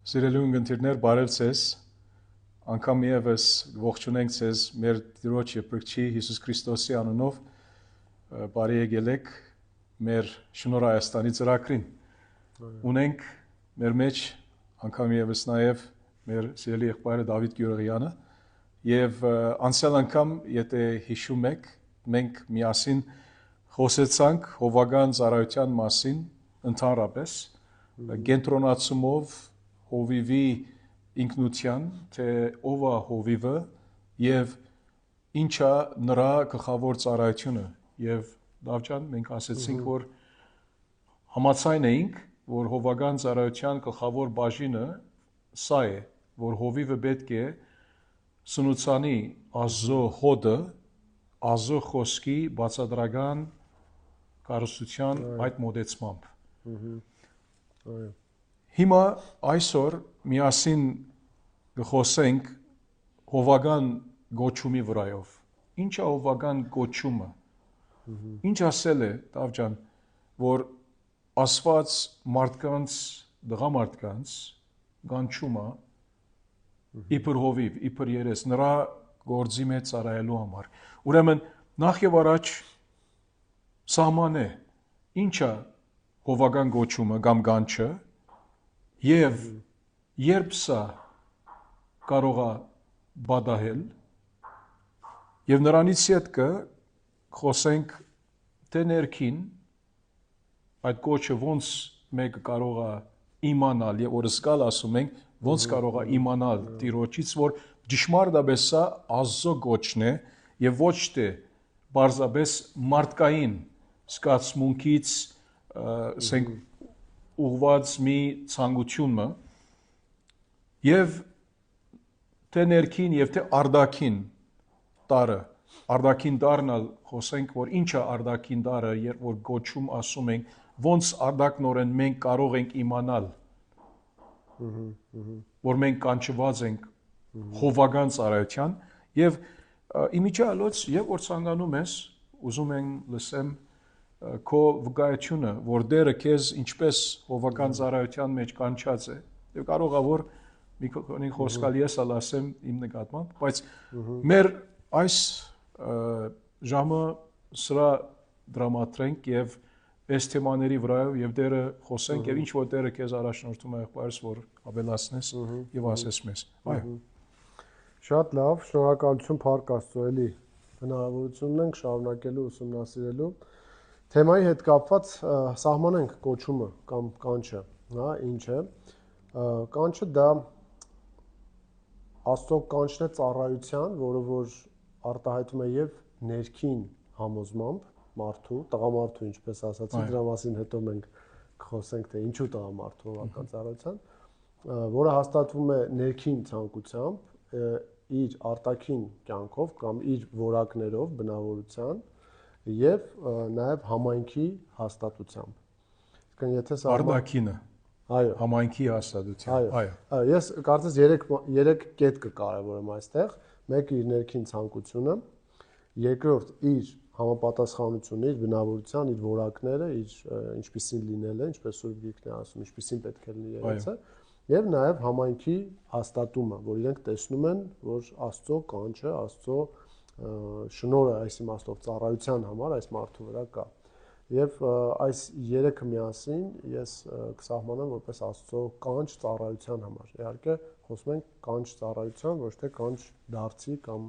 Սիրելի ունգընտիրներ, բարև ձեզ, անգամ եւս ողջունենք ձեզ մեր Տիրոջ եւ Փրկչի Հիսուս Քրիստոսի անունով, բարի եկել եք մեր Շնորհ Հայաստանի ծրագրին։ Ունենք մեր մեջ անգամ եւս նաեւ մեր սիրելի եղբայրը Դավիթ Գյուրղյանը եւ անցյալ անգամ, եթե հիշում եք, մենք միասին խոսեցանք հովվական ծառայության մասին ընդհանրապես, կենտրոնացումով հովիվի ինքնության, թե ով է հովիվը եւ ինչա նրա գլխավոր ծառայությունը եւ Դավջան մենք ասեցինք, որ համաձայն էինք, որ հովվական ծառայության գլխավոր բաժինը սա է, որ հովիվը պետք է սնուցանի Աստծո հոդը, Աստծո խոսքի բացատրական կառուցության այդ մոտեցմամբ։ Հիմա այսօր միասին կխոսենք հովվական գոչումի վրայով։ Ինչ է հովվական գոչումը։ Ինչ ասել է Դավջան, որ Աստված մարդկանց, դղամարդկանց կանչում է իբր հովիվ, իբր երես, նրա գործի մեջ ծառայելու համար։ Ուրեմն նախ եւ առաջ սահման է, ինչ է հովվական գոչումը կամ կանչը եւ երբ սա կարող է բադահել եւ նրանից հետո խոսենք թե ներքին այդ գոչը ոնց մեկը կարող է իմանալ եւ օրսկալ ասում ենք ոնց կարող է իմանալ Տիրոջից որ ճշմարտաբես սա Աստծո գոչն է եւ ոչ թե բարձրապես մարդկային զգացմունքից ասենք ուղված մի ցանկությունը եւ թե ներքին եւ թե արտաքին տարը արտաքին դառնալ խոսենք որ ինչ է արտաքին տարը երբ որ գոչում ասում ենք ոնց արտաքնորեն մենք կարող ենք իմանալ որ մենք կանչված ենք հովվական ծառայության եւ իմիջիալոց եւ որ ցանկանում ես ուզում եմ լսեմ քո վկայությունը, որ Տերը քեզ ինչպես հովվական ծառայության մեջ կանչած է, եւ կարող է որ մի քանի խոսքալ ես ասեմ իմ նկատմամբ, բայց մեր այս ժամը սրա դրամատրենք եւ այս թեմաների վրայով եւ Տերը խոսենք եւ ինչ որ Տերը քեզ առաջնորդում է եղբայրս, որ ավելացնես եւ ասես մեզ։ Այո։ Շատ լավ, շնորհակալություն Փառք Աստծո, էլի հնարավորությունն ենք շարունակելու ուսումնասիրելու Թեմայի հետ կապված սահմանենք կոչումը կամ կանչը, հա, ինչ է։ Կանչը դա Աստծո կանչն է ծառայության, որը որ արտահայտում է եւ ներքին համոզմամբ մարդու, տղամարդու, ինչպես ասացի, դրա մասին հետո մենք կխոսենք, թե ինչու տղամարդու հովվական ծառայության, որը հաստատվում է ներքին ցանկությամբ, իր արտաքին կյանքով կամ իր որակներով, բնավորության եւ նաեւ համայնքի հաստատությամբ։ Իսկն եթե սա արտաքինը, այո, համայնքի հաստատությամբ, այո, ես կարծես 3 կետ կկարևորեմ այստեղ, մեկը իր ներքին ցանկությունը, երկրորդ իր համապատասխանությունը, իր բնավորության, իր որակները, իր ինչպիսին լինելը, ինչպես Սուրբ Գիրքն է ասում, ինչպիսին պետք է լինի երեցը, եւ նաեւ համայնքի հաստատումը, որ իրենք տեսնում են, որ Աստծո կանչը, Աստծո շնորհը այս իմաստով ծառայության համար այս մարդու վրա կա։ Եվ այս 3-ը միասին ես կսահմանեմ որպես Աստծո կանչ ծառայության համար։ Իհարկե, խոսում ենք կանչ ծառայության, ոչ թե կանչ դարձի կամ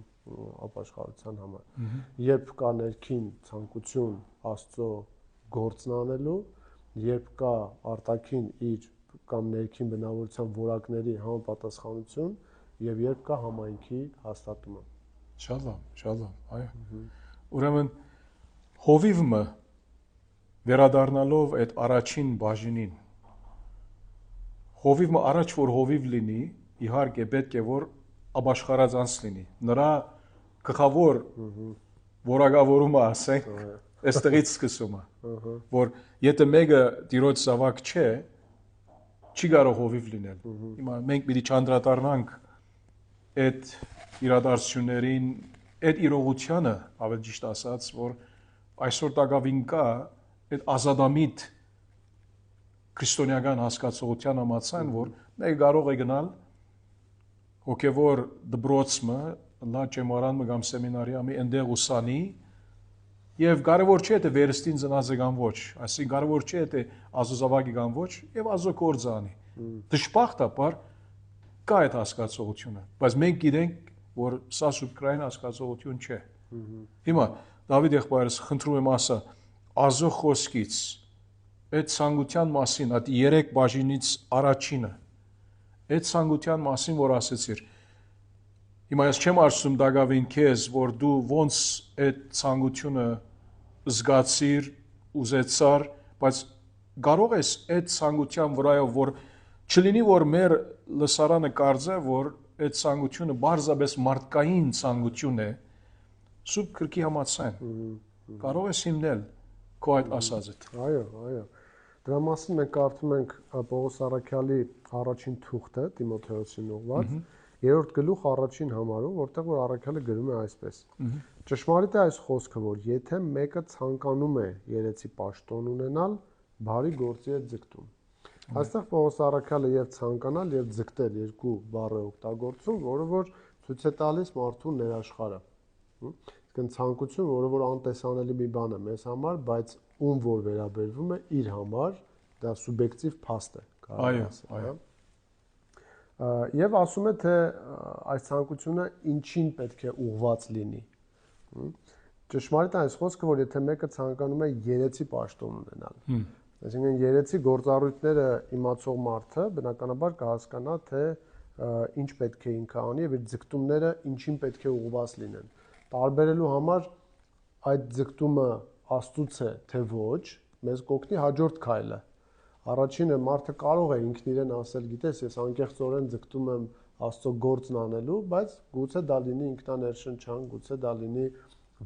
ապաշխարության համար։ Երբ կա ներքին ցանկություն Աստծո գործն անելու, երբ կա արտաքին իր կամ ներքին բնավորության որակների համապատասխանություն եւ երբ կա համայնքի հաստատումը։ Շատ լավ, այո։ Ուրեմն հովիվը վերադառնալով այդ առաջին բաժինին հովիվը առաջ որ հովիվ լինի, իհարկե պետք է որ ապաշխարած անց լինի։ Նրա գլխավոր որակավորումը ասենք, այստեղից սկսում է, որ եթե մեկը Տիրոջ զավակ չէ, չի կարող հովիվ լինել։ Հիմա մենք պիտի չանդրադառնանք այդ իրադարձություններին, այդ իրողությանը, ավելի ճիշտ ասած, որ այսօր տակավին կա այդ ազատամիտ քրիստոնեական հասկացողության համաձայն, որ Մեկը կարող է գնալ հոգևոր դպրոցը, լա ճեմարանը կամ սեմինարիամի այնտեղ ուսանի եւ կարևոր չէ թե վերստին ծնածը կամ ոչ, այսինքն կարևոր չէ թե ազոզավակի կամ ոչ եւ ազո կորձանի։ Դժբախտաբար կա այդ հասկացողությունը, բայց մենք գիտենք, որ սա սուբկրային հասկացողություն չէ։ Հիմա Դավիթ եղբայրս խնդրում եմ ասա ազո խոսքից այդ ցանկության մասին, այդ 3 բաժինից առաջինը, այդ ցանկության մասին, որ ասեցիր։ Հիմա ես չեմ ասում Դագավին քեզ, որ դու ոնց այդ ցանկությունը զգացիր, ուզեցար, բայց կարող ես այդ ցանկության վրայով, որ չլինի, որ մեր լսարանը կարծե, որ այդ ցանկությունը բարձրապես մարդկային ցանկություն է, սուրբ գրքի համաձայն։ Կարող ես հիմնել քո այդ ասածդ։ Այո։ Դրա մասին մենք կարդում ենք Պողոս Առաքյալի առաջին թուղթը Տիմոթեոսին ուղղված 3-րդ գլուխ առաջին համարում, որտեղ որ Առաքյալը գրում է այսպես. Ճշմարիտ է այս խոսքը, որ եթե մեկը ցանկանում է երեցի պաշտոն ունենալ, բարի գործի է ձգտում։ Այստեղ Պողոս Առաքյալը եւ ցանկանալ եւ ձգտել երկու բառ է օգտագործում, որը որ ցույց է տալիս մարդու ներաշխարհը։ Իսկ ցանկություն, որը որ անտեսանելի մի բան է մեզ համար, բայց ում որ վերաբերվում է իր համար, դա սուբյեկտիվ փաստ է, կարող ասել։ Եվ ասում է, թե այս ցանկությունը ինչին պետք է ուղղված լինի։ Ճշմարիտ է այս խոսքը, որ եթե մեկը ցանկանում է երեցի պաշտոն ունենալ, այսինքն երեցի գործառույթները իմացող մարդը բնականաբար կհասկանա, թե ինչ պետք է ինքը անի եւ իր ձգտումները ինչին պետք է ուղղված լինեն։ Տարբերելու համար այդ ձգտումը Աստծուց է, թե ոչ, մեզ կօգնի հաջորդ քայլը։ Առաջինը մարդը կարող է ինքն իրեն ասել, գիտես, ես անկեղծորեն ձգտում եմ Աստծո գործն անելու, բայց գուցե դա լինի ինքնաներշնչանք, գուցե դա լինի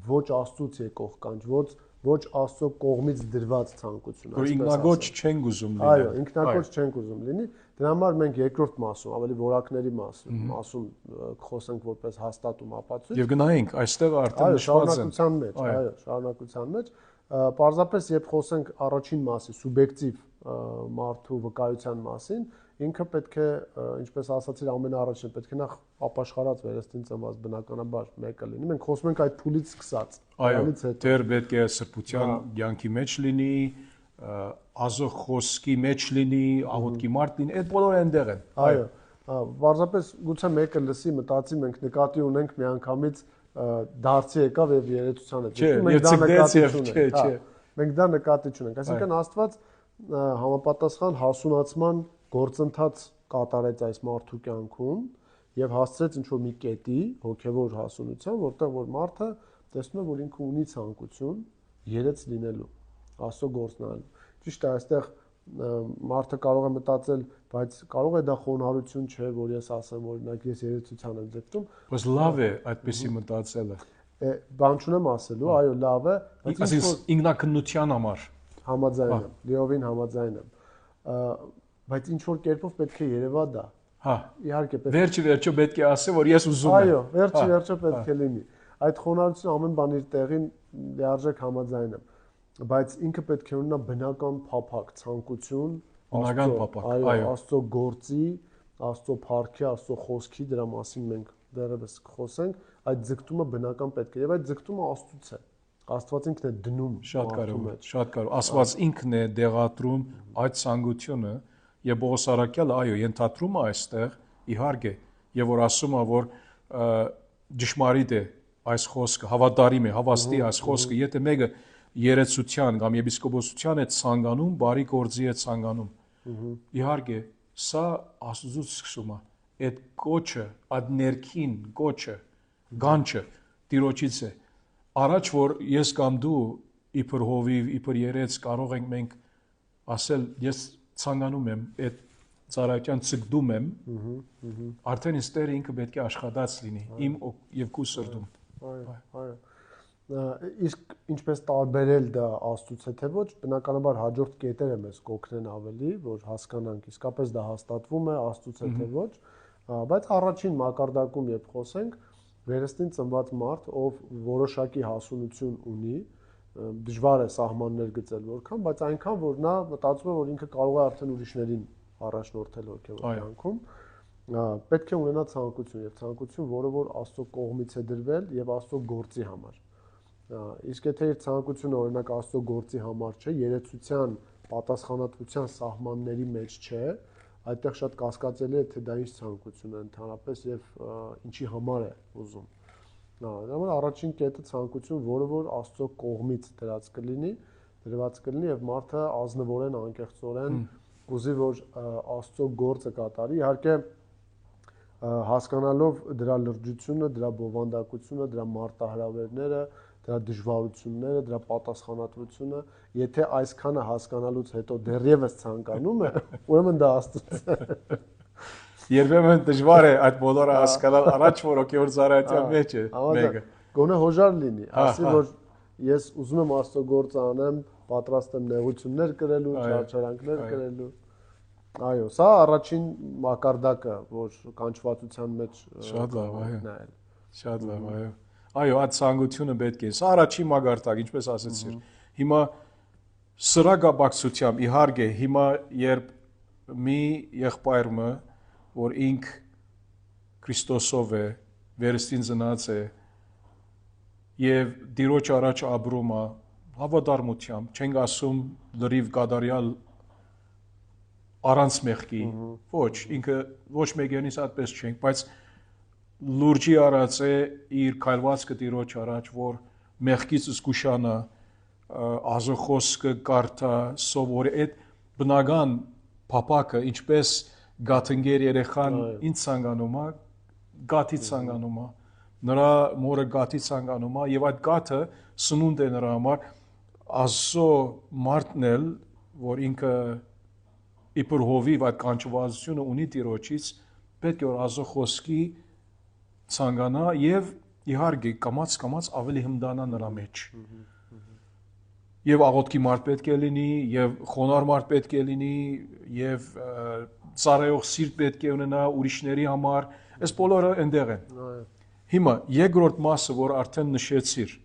ոչ Աստծուց եկող կանչ, ոչ Աստծո կողմից դրված ցանկություն, որ ինքնագոչ չենք ուզում լինել։ Այո, ինքնագոչ չենք ուզում լինի։ Դրա համար մենք երկրորդ մասում, ավելի որակների մասում խոսենք որպես հաստատում ապացույց։ Եւ գնայինք, այստեղ արդեն նշված են։ Շարունակության մեջ, այո, շարունակության մեջ, պարզապես երբ խոսենք առաջին մասի, սուբյեկտիվ մարդու վկայության մասին, ինքը պետք է, ինչպես ասացիր, ամենաառաջին պետք է նախ ապաշխարած վերստին ծնված բնականաբար մեկը լինի։ Մենք խոսում ենք այդ փուլից սկսած։ Այո, դեռ պետք է սրբության կյանքի մեջ լինի, ազո խոսքի մեջ լինի, աղոթքի մարդ լինի, այդ բոլորը այնտեղ են։ Այո, պարզապես գուցե մեկը լսի, մտածի, մենք նկատի ունենք միանգամից դարձի եկավ եւ երեցությանը։ Մենք դա նկատի չունենք։ Այսինքն Աստված համապատասխան հասունացման գործընթաց կատարեց այս մարդու կյանքում եւ հասցրեց ինչ-որ մի կետի հոգեվոր հասունության, որտեղ որ մարդը տեսնում է, որ ինքը ունի ցանկություն երեց լինելու, Աստծո գործն անելու։ Ճիշտ է, այստեղ մարդը կարող է մտածել, բայց կարող է դա խոնարհություն չէ, որ ես ասեմ, օրինակ ես երեցության եմ ձգտում։ Բայց լավ է այդպեսի մտածելը։ Բան չունեմ ասելու, այո, լավ է, բայց ինքնակնության համար համաձայն եմ, լիովին համաձայն եմ։ Բայց ինչ որ կերպով պետք է երևա դա։ Հա, իհարկե պետք է։ Վերջը պետք է ասի, որ ես ուզում եմ։ Այո, վերջը պետք է լինի։ Այդ խոնարհությունը ամեն բան իր տեղին լիարժեք համաձայն եմ, բայց ինքը պետք է ունենա բնական փափակ, ցանկություն, բնական փափակ, այո, Աստծո գործի, Աստծո փառքի, Աստծո խոսքի, դրա մասին մենք դեռևս կխոսենք, այդ ձգտումը բնական պետք է եւ այդ ձգտումը Աստծուց է։ Աստված ինքն է դնում շատ կարևոր, շատ կարևոր։ Աստված ինքն է դեղատրում այդ ցանկությունը եւ Պողոս Առաքյալը, այո, ենթադրում է այստեղ, իհարկե, եւ որ ասում է, որ ճշմարիտ է այս խոսքը, հավատարիմ է, հավաստի այս խոսքը, եթե մեկը երեցության կամ եպիսկոպոսության է ցանկանում, բարի գործի է ցանկանում։ Իհարկե, սա Աստծուց սկսում է, այդ կոչը, այդ ներքին կոչը, գանչը Տիրոջից է։ Առաջ որ ես կամ դու իբր հովիվ, իբր երեց կարող ենք մենք ասել ես ցանկանում եմ այդ ծառայության ցկդում եմ, արդեն ինձ Տերը ինքը պետք է աշխատած լինի իմ եւ քու սրտում։ Այո։ Իսկ ինչպես տարբերել դա Աստծուց է թե ոչ, բնականաբար հաջորդ կետերը մեզ կօգնեն ավելի, որ հասկանանք իսկապես դա հաստատվում է Աստծուց է թե ոչ, բայց առաջին մակարդակում երբ խոսենք, վերստին ծնված մարդ, ով որոշակի հասունություն ունի, դժվար է սահմաններ գծել որքան, բայց այնքան որ նա մտածում է, որ ինքը կարող է արդեն ուրիշներին առաջնորդել հոգևոր կյանքում, պետք է ունենա ցանկություն եւ ցանկություն, որը որ Աստծո կողմից է դրվել եւ Աստծո գործի համար։ Իսկ եթե իր ցանկությունը օրինակ Աստծո գործի համար չէ, երեցության պատասխանատվության սահմանների մեջ չէ, այդտեղ շատ կասկածելի է թե դա ինչ ցանկություն է ընդհանրապես եւ ինչի համար է ուզում։ Դա առաջին կետը ցանկություն, որը որ Աստծո կողմից դրված կլինի եւ մարդը ազնվորեն, անկեղծորեն ուզի որ Աստծո գործը կատարի, իհարկե հասկանալով դրա լրջությունը, դրա բովանդակությունը, դրա մարտահրավերները, դրա դժվարությունները, դրա պատասխանատվությունը, եթե այսքանը հասկանալուց հետո դեռևս ցանկանում է, ուրեմն դա Աստծոց է։ Երբեմն դժվար է այդ բոլորը հասկանալ առաջ որ հոգևոր ծառայության մեջ է մեկը։ Գոնե հոժար լինի, ասի որ ես ուզում եմ Աստծո գործը անեմ, պատրաստ եմ նեղություններ կրելու, չարչարանքներ կրելու։ Այո, սա առաջին մակարդակը, որ կանչվածության մեջ շատ լավ, այո։ Շատ լավ, այո։ Այո, այդ ցանկությունը պետք է։ Սա առաջին մակարդակ, ինչպես ասեցիր։ Հիմա սրագաբակցությամբ իհարկե հիմա երբ մի եղբայրը, որ ինք Քրիստոսով է, վերստին ծնած է եւ Տիրոջ առաջ ապրում է հավատարմությամբ, չենք ասում լրիվ կատարյալ առանց մեղքի, ոչ, ինքը ոչ մեկյանից այդպես չենք, բայց լուրջի արած է իր քայլվածքը Տիրոջ առաջ, որ մեղքից զգուշանա, ազոխոսքը կարդա, սովորի, այդ բնական փապակը, ինչպես գաթնգեր երեխան ինչ ցանկանում է, գաթի ցանկանում է, նրա մորը գաթի ցանկանում է եւ այդ գաթը սնունդ է նրա համար, Աստծո մարդն էլ, որ ինքը իբր հովիվ այդ կանչվածությունը ունի Տիրոջից, պետք է որ Աստծո խոսքի ցանկանա եւ իհարկե կամաց ավելի հմդանա նրա մեջ։ Եվ աղոթքի մարդ պետք է լինի, եւ խոնարհ մարդ պետք է լինի, եւ ծառայող սիրտ պետք է ունենա ուրիշների համար, այս բոլորը այնտեղ են։ Հիմա երկրորդ մասը, որ արդեն նշեցիր,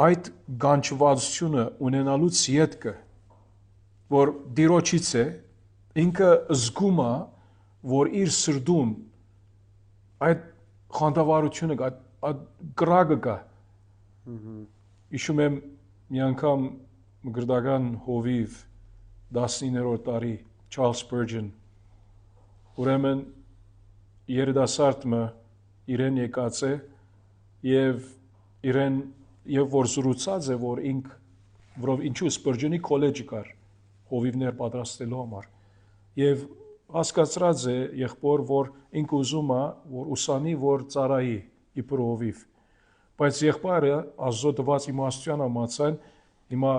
այդ կանչվածությունը ունենալուց յետքը որ Տիրոջից է, ինքը զգում է, որ իր սրտում այդ խանդավառությունը կա, այդ կրակը կա։ Հիշում եմ մի անգամ մկրտական հովիվ 19-րդ տարի Charles Spurgeon, ուրեմն երիտասարդը իրեն եկած է եւ որ զրուցած է, որ ինք որով ինչու Spurgeon-ի քոլեջի կար հովիվներ պատրաստելու համար եւ հասկացած է եղբոր որ ինքը ուզում է որ ուսանի որ ծառայի իբր հովիվ բայց եղբայրը Աստծո տված իմաստության համաձայն հիմա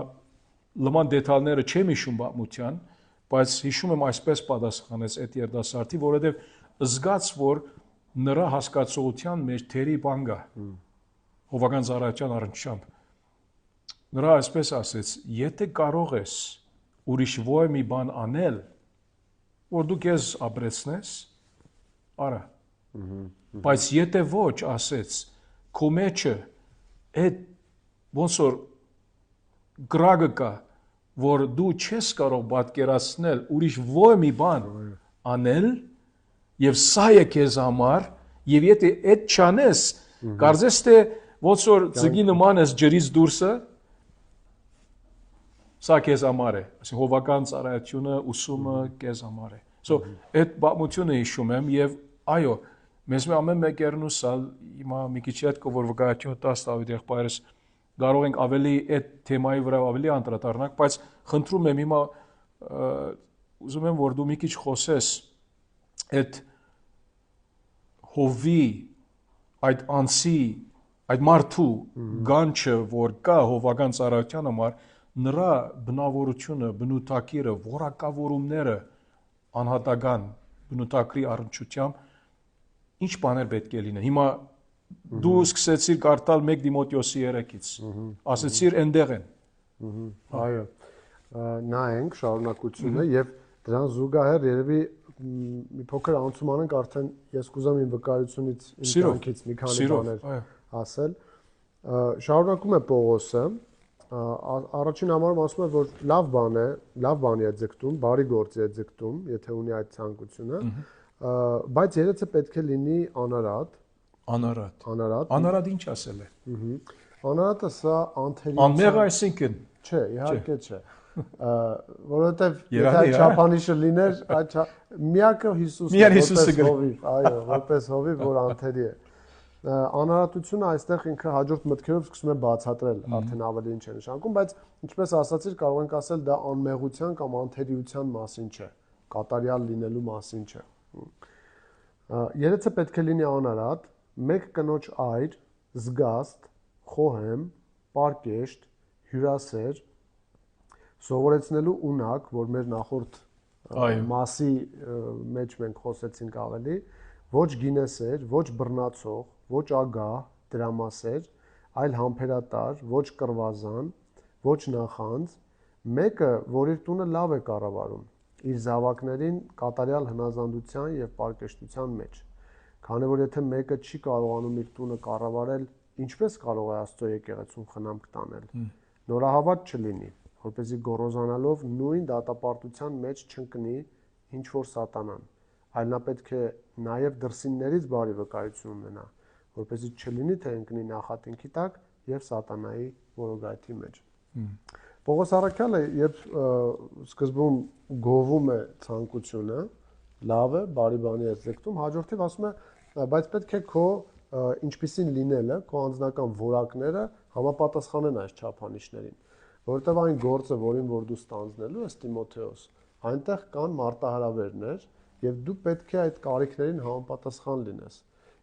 լման դետալները չեմ հիշում պատմության բայց հիշում եմ այսպես պատասխանեց այդ երիտասարդի որովհետեւ զգաց որ նրա հասկացողության մեջ թերի բան կա հովական ծառայության առնչությամբ նրա այսպես ասեց եթե կարող ես ուրիշ ոյ մի բան անել, որ դու քեզ ապրեցնես, արա։ Բայց եթե ոչ, ասեց, քո մեջը այդ ոնց որ գրագը կա, որ դու չես կարող պատկերացնել ուրիշ ոյ մի բան անել, եւ սա է քեզ համար, եւ եթե այդ չանես, կարծես թե ոնց որ ձգի նման ես ջրից դուրսը Սա քեզ համար է, ասենք հովական ծառայությունը, ուսումը քեզ համար է։ So այդ բամությունը հիշում եմ եւ այո, մեզ ամեն մեկերն ուսալ, հիմա մի քիչ հետ որ վկայություն տաս Դավիթ եղբայրս կարող ենք ավելի այդ թեմայի վրա ավելի անդրադառնանք, բայց խնդրում եմ հիմա ուզում եմ որ դու մի քիչ խոսես այդ հովի այդ անցի, այդ մարդու գանչը որ կա հովական ծառայության համար նրա բնավորությունը, բնութագիրը, որակավորումները անհատական բնութագրի առնչությամբ ինչ բաներ պետք է լինեն։ Հիմա դու սկսեցիր կարդալ 1 Տիմոթեոսի 3-ից։ Ասեցիր այնտեղ են։ Այո։ Նայենք շարունակությունը եւ դրան զուգահեռ երևի մի փոքր անցում անենք արդեն ես կուզեմ իմ վկայությունից իմ կյանքից մի քանի բաներ ասել։ Շարունակում է Պողոսը Առաջին համարում ասում է, որ լավ բանի է ձգտում, բարի գործի է ձգտում, եթե ունի այդ ցանկությունը, բայց երեցը պետք է լինի անարատ։ Անարատ ինչ ասել է։ Անարատը սա անթերի։ Անմեղ այսինքն։ Չէ, իհարկե չէ։ Որովհետև եթե չափանիշը լիներ, այդ միակը Հիսուսն է, որպես հովիվ, այո, որպես հովիվ, որ անթերի է։ Անարատությունը այստեղ ինքը հաջորդ մտքերով սկսում է բացատրել, արդեն ավելի ինչ է նշանակում, բայց ինչպես ասացիր, կարող ենք ասել դա անմեղության կամ անթերիության մասին չէ, կատարյալ լինելու մասին չէ։ Երեցը պետք է լինի անարատ, մեկ կնոջ այր, զգաստ, խոհեմ, պարկեշտ, հյուրասեր, սովորեցնելու ունակ, որ մեր նախորդ մասի մեջ մենք խոսեցինք ավելի, ոչ գինեսեր, ոչ բռնացող, ոչ ագահ, դրամասեր, այլ համբերատար, ոչ կռվազան, ոչ նախանձ, մեկը, որ իր տունը լավ է կառավարում, իր զավակներին կատարյալ հնազանդության եւ պարկեշտության մեջ։ Քանի որ եթե մեկը չի կարողանում իր տունը կառավարել, ինչպես կարող է Աստծո եկեղեցուն խնամք տանել։ Նորահավատ չլինի, որպեսզի գոռոզանալով նույն դատապարտության մեջ չընկնի ինչ որ սատանան, այլ նա պետք է նաև դրսիններից բարի վկայություն ունենա, որպեսզի չլինի թե ընկնի նախատինքի տակ եւ սատանայի որոգայթի մեջ։ Պողոս առաքյալը երբ սկզբում գովում է ցանկությունը, լավ է, բարի բանի է ձգտում, հաջորդիվ ասում է, բայց պետք է քո ինչպիսին լինելը, քո անձնական որակները համապատասխանեն այս չափանիշներին, որովհետեւ այն գործը, որին որ դու ստանձնելու ես Տիմոթեոս, այնտեղ կան մարտահրավերներ եւ դու պետք է այդ կարիքներին համապատասխան լինես։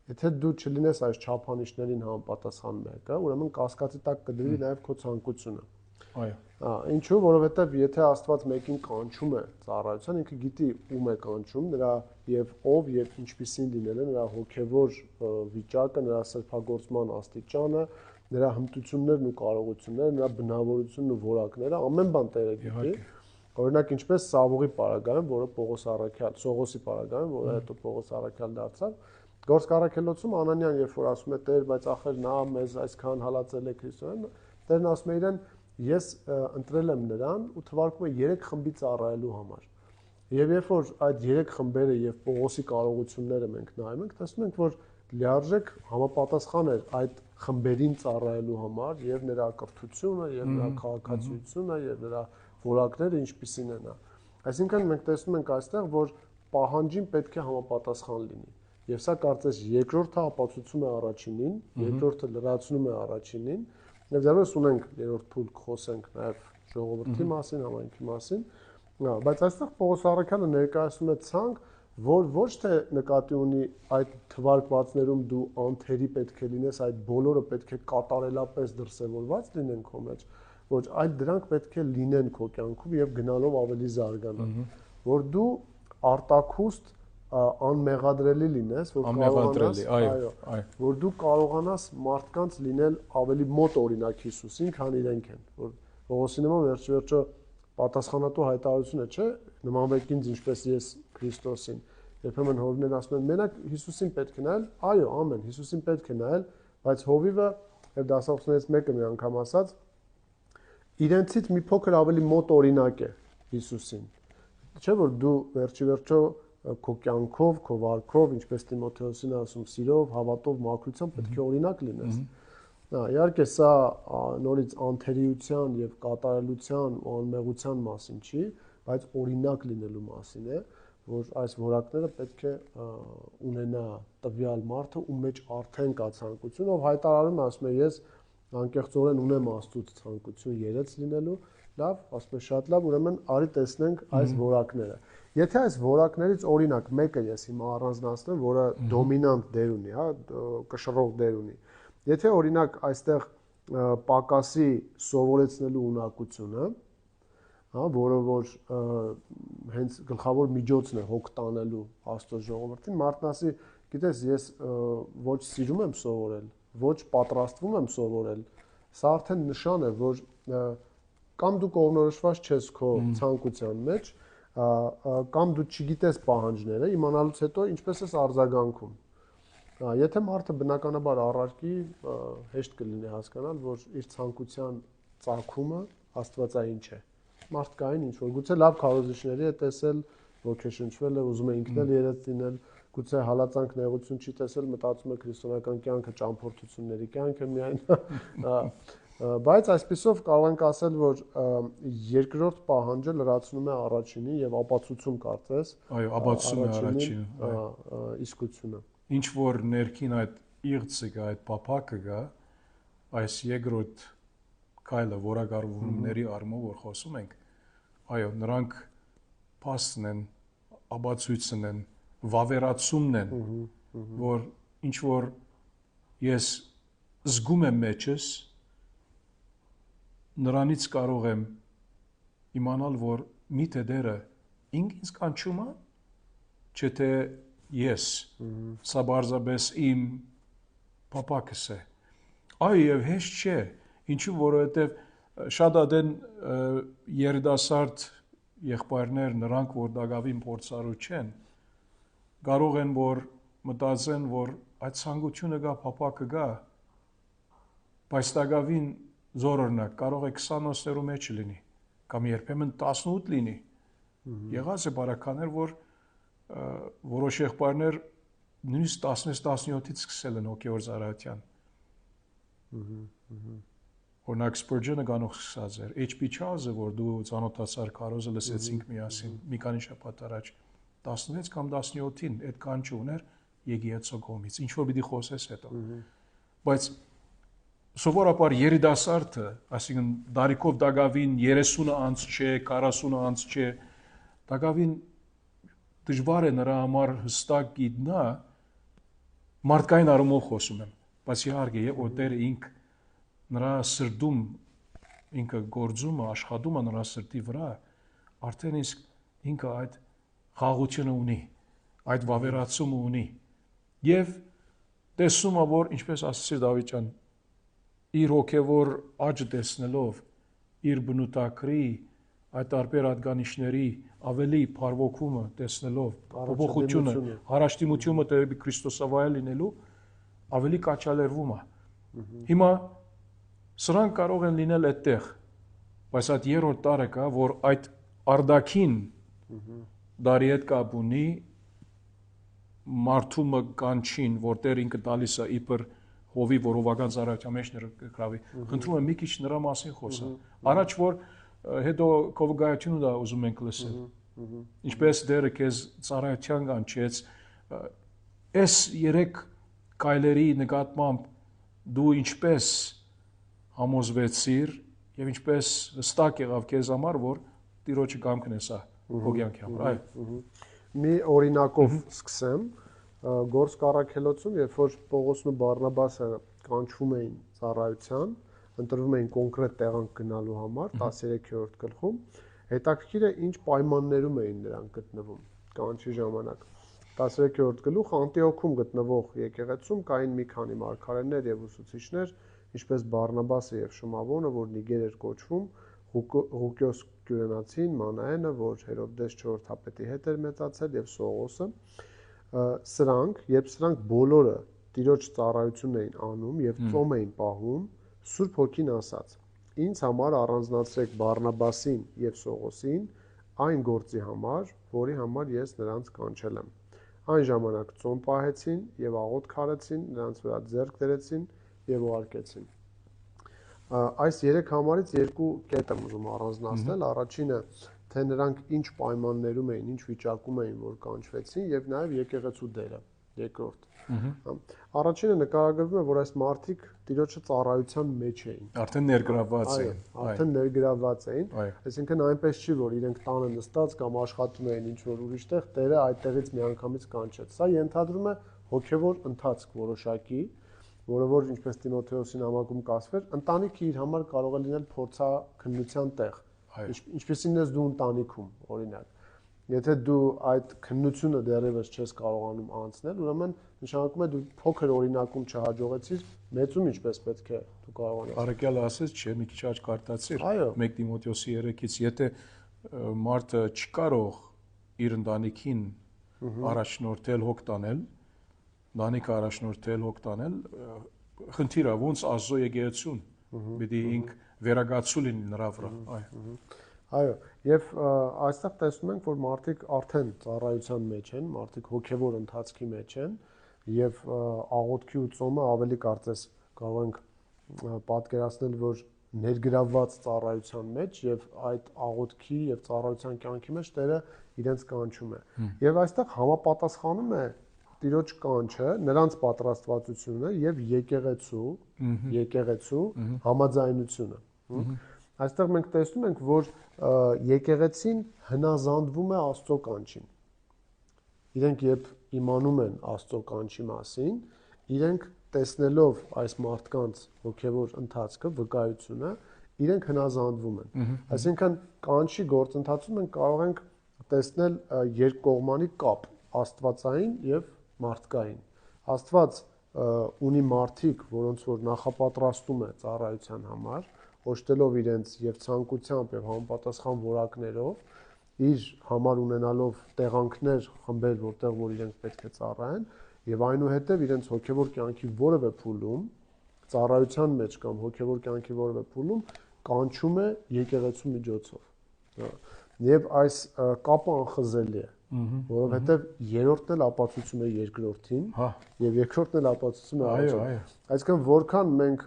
Եթե դու չլինես այս չափանիշներին համապատասխան մեկը, ուրեմն կասկածի տակ կդրվի նաև քո ցանկությունը։ Այո։ Ինչու՞, որովհետև եթե Աստված մեկին կանչում է ծառայության, ինքը գիտի ում է կանչում, նրա եւ ով եւ ինչպիսին լինել է, նրա հոգեվոր վիճակը, նրա սրբագործման աստիճանը, նրա հմտություններն ու կարողությունները, նրա բնավորությունն ու որակները, ամեն բան Տերը գիտի։ Օրինակ ինչպես Սավուղի պարագայում, որը Պողոս առաքյալ, Սողոսի պարագայում, որը հետո Պողոս առաքյալ դարձավ, Գործք առաքելոցում Անանյան երբ որ ասում է Տեր, բայց ախր նա մեզ այսքան հալածել է Քրիստոսին, Տերն ասում է իրեն, ես ընտրել եմ նրան ու թվարկում է 3 խմբի ծառայելու համար։ Եվ երբ որ այդ 3 խմբերը եւ Պողոսի կարողությունները մենք նայում ենք, տեսնում ենք, որ լիարժեք համապատասխան էր այդ խմբերին ծառայելու համար եւ նրա կրթությունը եւ նրա քաղաքացիությունը եւ նրա որակները ինչպիսին են։ Այսինքն մենք տեսնում ենք այստեղ, որ պահանջին պետք է համապատասխան լինի։ Եվ սա կարծես երկրորդը ապացուցում է առաջինին, երկրորդը լրացնում է առաջինին, եւ դեռևս ունենք երրորդ փուլ խոսենք նաեւ ժողովրդի մասին, համայնքի մասին, բայց այստեղ Պողոս առաքյալը ներկայացնում է ցանկ, որ ոչ թե նկատի ունի այդ թվարկվածներում դու անթերի պետք է լինես, այդ բոլորը պետք է կատարելապես դրսևորված լինեն քո մեջ, ոչ այլ դրանք պետք է լինեն քո կյանքում եւ գնալով ավելի զարգանան, որ դու արտաքուստ անմեղադրելի լինես, որ կարողանաս, այո, որ դու կարողանաս մարդկանց լինել ավելի մոտ օրինակ Հիսուսին, քան իրենք են, որ Պողոսի նման վերջը պատասխանատու հայտարարությունը չէ, նմանվեք ինձ ինչպես ես Քրիստոսին։ Երբեմն հովիվներն ասում են, մենակ Հիսուսին պետք է նայել, այո, ամեն, Հիսուսին պետք է նայել, բայց հովիվը եւ դասախոսներից մեկը մի անգամ ասաց, իրենցից մի փոքր ավելի մոտ օրինակ է Հիսուսին։ Չէ՞ որ դու վերջո քո կյանքով, քո վարքով, ինչպես Տիմոթեոսին ասում, սիրով, հավատով, մաքրությամբ պետք է օրինակ լինես։ Իհարկե սա նորից անթերիության եւ կատարելության ու անմեղության մասին չի, բայց օրինակ լինելու մասին է, որ այս որակները պետք է ունենա տվյալ մարդը, ում մեջ արդեն կա ցանկություն, ով հայտարարում է, ասում է ես անկեղծորեն ունեմ Աստծուց ցանկություն երեց լինելու, լավ, ասում է շատ լավ, ուրեմն արի տեսնենք այս որակները։ Եթե այս որակներից օրինակ մեկը ես հիմա առանձնացնեմ, որը դոմինանտ դեր ունի, հա, կշռող դեր ունի։ Եթե օրինակ այստեղ պակասի սովորեցնելու ունակությունը, հա, որը որ հենց գլխավոր միջոցն է հոգ տանելու Աստծո ժողովրդին, մարդն ասի, գիտես, ես ոչ սիրում եմ սովորել, ոչ պատրաստվում եմ սովորել, սա արդեն նշան է, որ կամ դու կողմնորոշված չես քո ցանկության մեջ, կամ դու չգիտես պահանջները, իմանալուց հետո ինչպես ես արձագանքում։ Եթե մարդը բնականաբար առարկի, հեշտ կլինի հասկանալ, որ իր ցանկության ծագումը աստվածային չէ։ Մարդկային ինչ որ գուցե լավ քարոզիչների է տեսել, ոգեշնչվել է, ուզում է ինքն էլ երես լինել, գուցե հալածանք նեղություն չի տեսել, մտածում է քրիստոնեական կյանքը ճամփորդությունների կյանք է միայն, բայց այսպեսով կարող ենք ասել, որ երկրորդ պահանջը լրացնում է առաջինին եւ ապացուցում կարծես։ Այո, ապացուցում է առաջինը։ Իսկությունը։ Ինչ որ ներքին այդ իղձը կա, այդ փափակը կա, այս երկրորդ քայլը որակառումների առումով որ խոսում ենք, այո, նրանք փաստն են, ապացույցն են, վավերացումն են, որ ինչ որ ես զգում եմ մեջս, նրանից կարող եմ իմանալ, որ միթե դերը ինձ կանչում է, չէ թե ես, սա բարձրապես իմ փափակս է։ Այո, եւ հեշտ չէ, ինչու որովհետեւ շատ ադեն երիտասարդ եղբայրներ, նրանք որ դակավին փորձառու չեն, կարող են որ մտածեն, որ այդ ցանկությունը կա, փափակը կա, բայց դակավին զորօրինակ կարող է 20-րու մեջ լինի, կամ երբեմն 18 լինի։ Եղած է բարականներ, որ որոշ եղբայրներ նույնիսկ 16-17-ից սկսել են հոգևոր ծառայության։ Օրինակ Spurgeon-ը գանող սկսած էր, H.B. Charles-ը, որ դու ծանոթացար քարոզը լսեցինք միասին, մի քանի շաբաթ առաջ, 16 կամ 17-ին այդ կանչը ուներ եկեղեցու կողմից, ինչ որ պիտի խոսես հետո։ Բայց սովորաբար երիտասարդը, այսինքն դարիքով դակավին 30-ը անց չէ, 40-ը անց չէ, դակավին դժվար է նրա համար հստակ գիտնա, մարդկային առումով խոսում եմ, բայց իհարկե որ Տերը ինք նրա սրտում ինքը գործում է, աշխատում է նրա սրտի վրա, արդեն իսկ ինքը այդ խաղաղությունը ունի, այդ վավերացումը ունի եւ տեսնում է, որ ինչպես ասացի Դավիթ ջան, իր հոգևոր աճը տեսնելով, իր բնութագրի այդ տարբեր ադգանիշների ավելի փառվոքումը տեսնելով, փոփոխությունը, հարաշտիմությունը դեպի Քրիստոսավայել լինելու ավելի կաչալերվում է։ Հիմա սրանք կարող են լինել այդտեղ, բայց այդ երրորդ տարը կա, որ այդ արդակին դարի հետ կապ ունի մարդումը կանչին, որտեղ ինքը տալիս է իբր հովի որովական ծառայության մեջ ներգրավի։ Խնդրում եմ մի քիչ նրա մասին խոսա։ Առաջ որ հետո կողգայությունը դա ուզում ենք լսել։ Ինչպես դերը քեզ ծառայության կանչեց, այս 3 կայլերի նկատմամբ դու ինչպես համոզվեցիր եւ ինչպես հստակ եղավ քեզ համար, որ Տիրոջը կամքն է սա հոգյանքի համար։ Այո։ Մի օրինակով սկսեմ, Գործ Առաքելոցում, երբ որ Պողոսն ու Բարնաբասը կանչվում էին ծառայության, ընտրվում էին կոնկրետ տեղանք գնալու համար 13-րդ գլխում, հետաքրքիր է ինչ պայմաններում էին նրանք գտնվում կանչի ժամանակ։ 13-րդ գլուխ Անտիոքում գտնվող եկեղեցում կային մի քանի մարգարեներ եւ ուսուցիչներ, ինչպես Բարնաբասը եւ Շմավոնը, որ Նիգեր էր կոչվում, Ղուկիոս Կյուրենացին, Մանայենը, որ Հերովդես 4 հապետի հետ էր մեծացել, եւ Սողոսը։ Սրանք, երբ սրանք բոլորը Տիրոջ ծառայությունն էին անում եւ ծոմ էին պահում, Սուրբ Հոգին ասաց. «Ինձ համար առանձնացրեք Բարնաբասին եւ Սողոսին այն գործի համար, որի համար ես նրանց կանչել եմ»։ Այն ժամանակ ծոմ պահեցին եւ աղոթք արեցին, նրանց վրա ձեռք դրեցին եւ ուղարկեցին։ Այս 3 համարից 2 կետ եմ ուզում առանձնացնել։ Առաջինը, թե նրանք ինչ պայմաններում էին, ինչ վիճակում էին, որ կանչվեցին, եւ նաեւ եկեղեցու դերը։ Երկրորդ։ Առաջինը նկարագրվում է, որ այս մարդիկ Տիրոջը ծառայության մեջ էին։ Արդեն ներգրավված էին։ Արդեն ներգրավված էին։ Այսինքն այնպես չի, որ իրենք տանը նստած կամ աշխատում էին ինչ-որ ուրիշտեղ, Տերը այդտեղից միանգամից կանչեց։ Սա ենթադրում է հոգևոր ընթացք որոշակի, որը որ ինչպես Տիմոթեոսին համակում կասվեր, ընտանիքը իր համար կարող է լինել փորձաքննության տեղ։ Ինչպեսին ես դու ընտանիքում, օրինակ։ Եթե դու այդ քննությունը դեռևս չես կարողանում անցնել, ուրեմն նշանակում է դու փոքր օրինակում չհաջողեցիր, մեծում ինչպես պետք է դու կարողանաս։ Արաքյալը ասեց, չէ, մի քիչ աճ կարտացիր 1 Տիմոթեոսի 3-ից, եթե մարդը չկարող իր ընտանիքին առաջնորդել հոգ տանել, ընտանիքը առաջնորդել հոգ տանել, խնդիրը ոնց Աստծո եկեղեցուն, պիտի ինք վերագացու լինի նրա վրա, Այո, եւ այստեղ տեսնում ենք, որ մարդիկ արդեն ծառայության մեջ են, մարդիկ հոգեվոր ընթացքի մեջ են եւ աղոթքի ու ծոմը ավելի կարծես կարող ենք պատկերացնել, որ ներգրավված ծառայության մեջ եւ այդ աղոթքի եւ ծառայության կյանքի մեջ Տերը իրենց կանչում է։ Եվ այստեղ համապատասխանում է Տիրոջ կանչը, նրանց պատրաստվածությունը եւ եկեղեցու համաձայնությունը։ Այստեղ մենք տեսնում ենք, որ եկեղեցին հնազանդվում է Աստծո կանչին։ Իրենք երբ իմանում են Աստծո կանչի մասին, իրենք տեսնելով այս մարդկանց հոգևոր ընթացքը, վկայությունը, իրենք հնազանդվում են։ Այսինքն կանչի գործընթացում մենք կարող ենք տեսնել երկկողմանի կապ, աստվածային եւ մարդկային։ Աստված ունի մարդիկ, որոնց որ նախապատրաստում է ծառայության համար, օժտելով իրենց եւ ցանկությամբ եւ համապատասխան որակներով իր համար ունենալով տեղանքներ խմբեր, որտեղ որ իրենք պետք է ծառայեն, եւ այնուհետեւ իրենց հոգեվոր կյանքի որևէ փուլում, ծառայության մեջ կամ հոգեվոր կյանքի որևէ փուլում կանչում է եկեղեցու միջոցով։ Եվ այս կապը անխզելի է, որովհետեւ երրորդն էլ ապացուցում է երկրորդին, եւ երկրորդն էլ ապացուցում է առաջին։ Այսինքն որքան մենք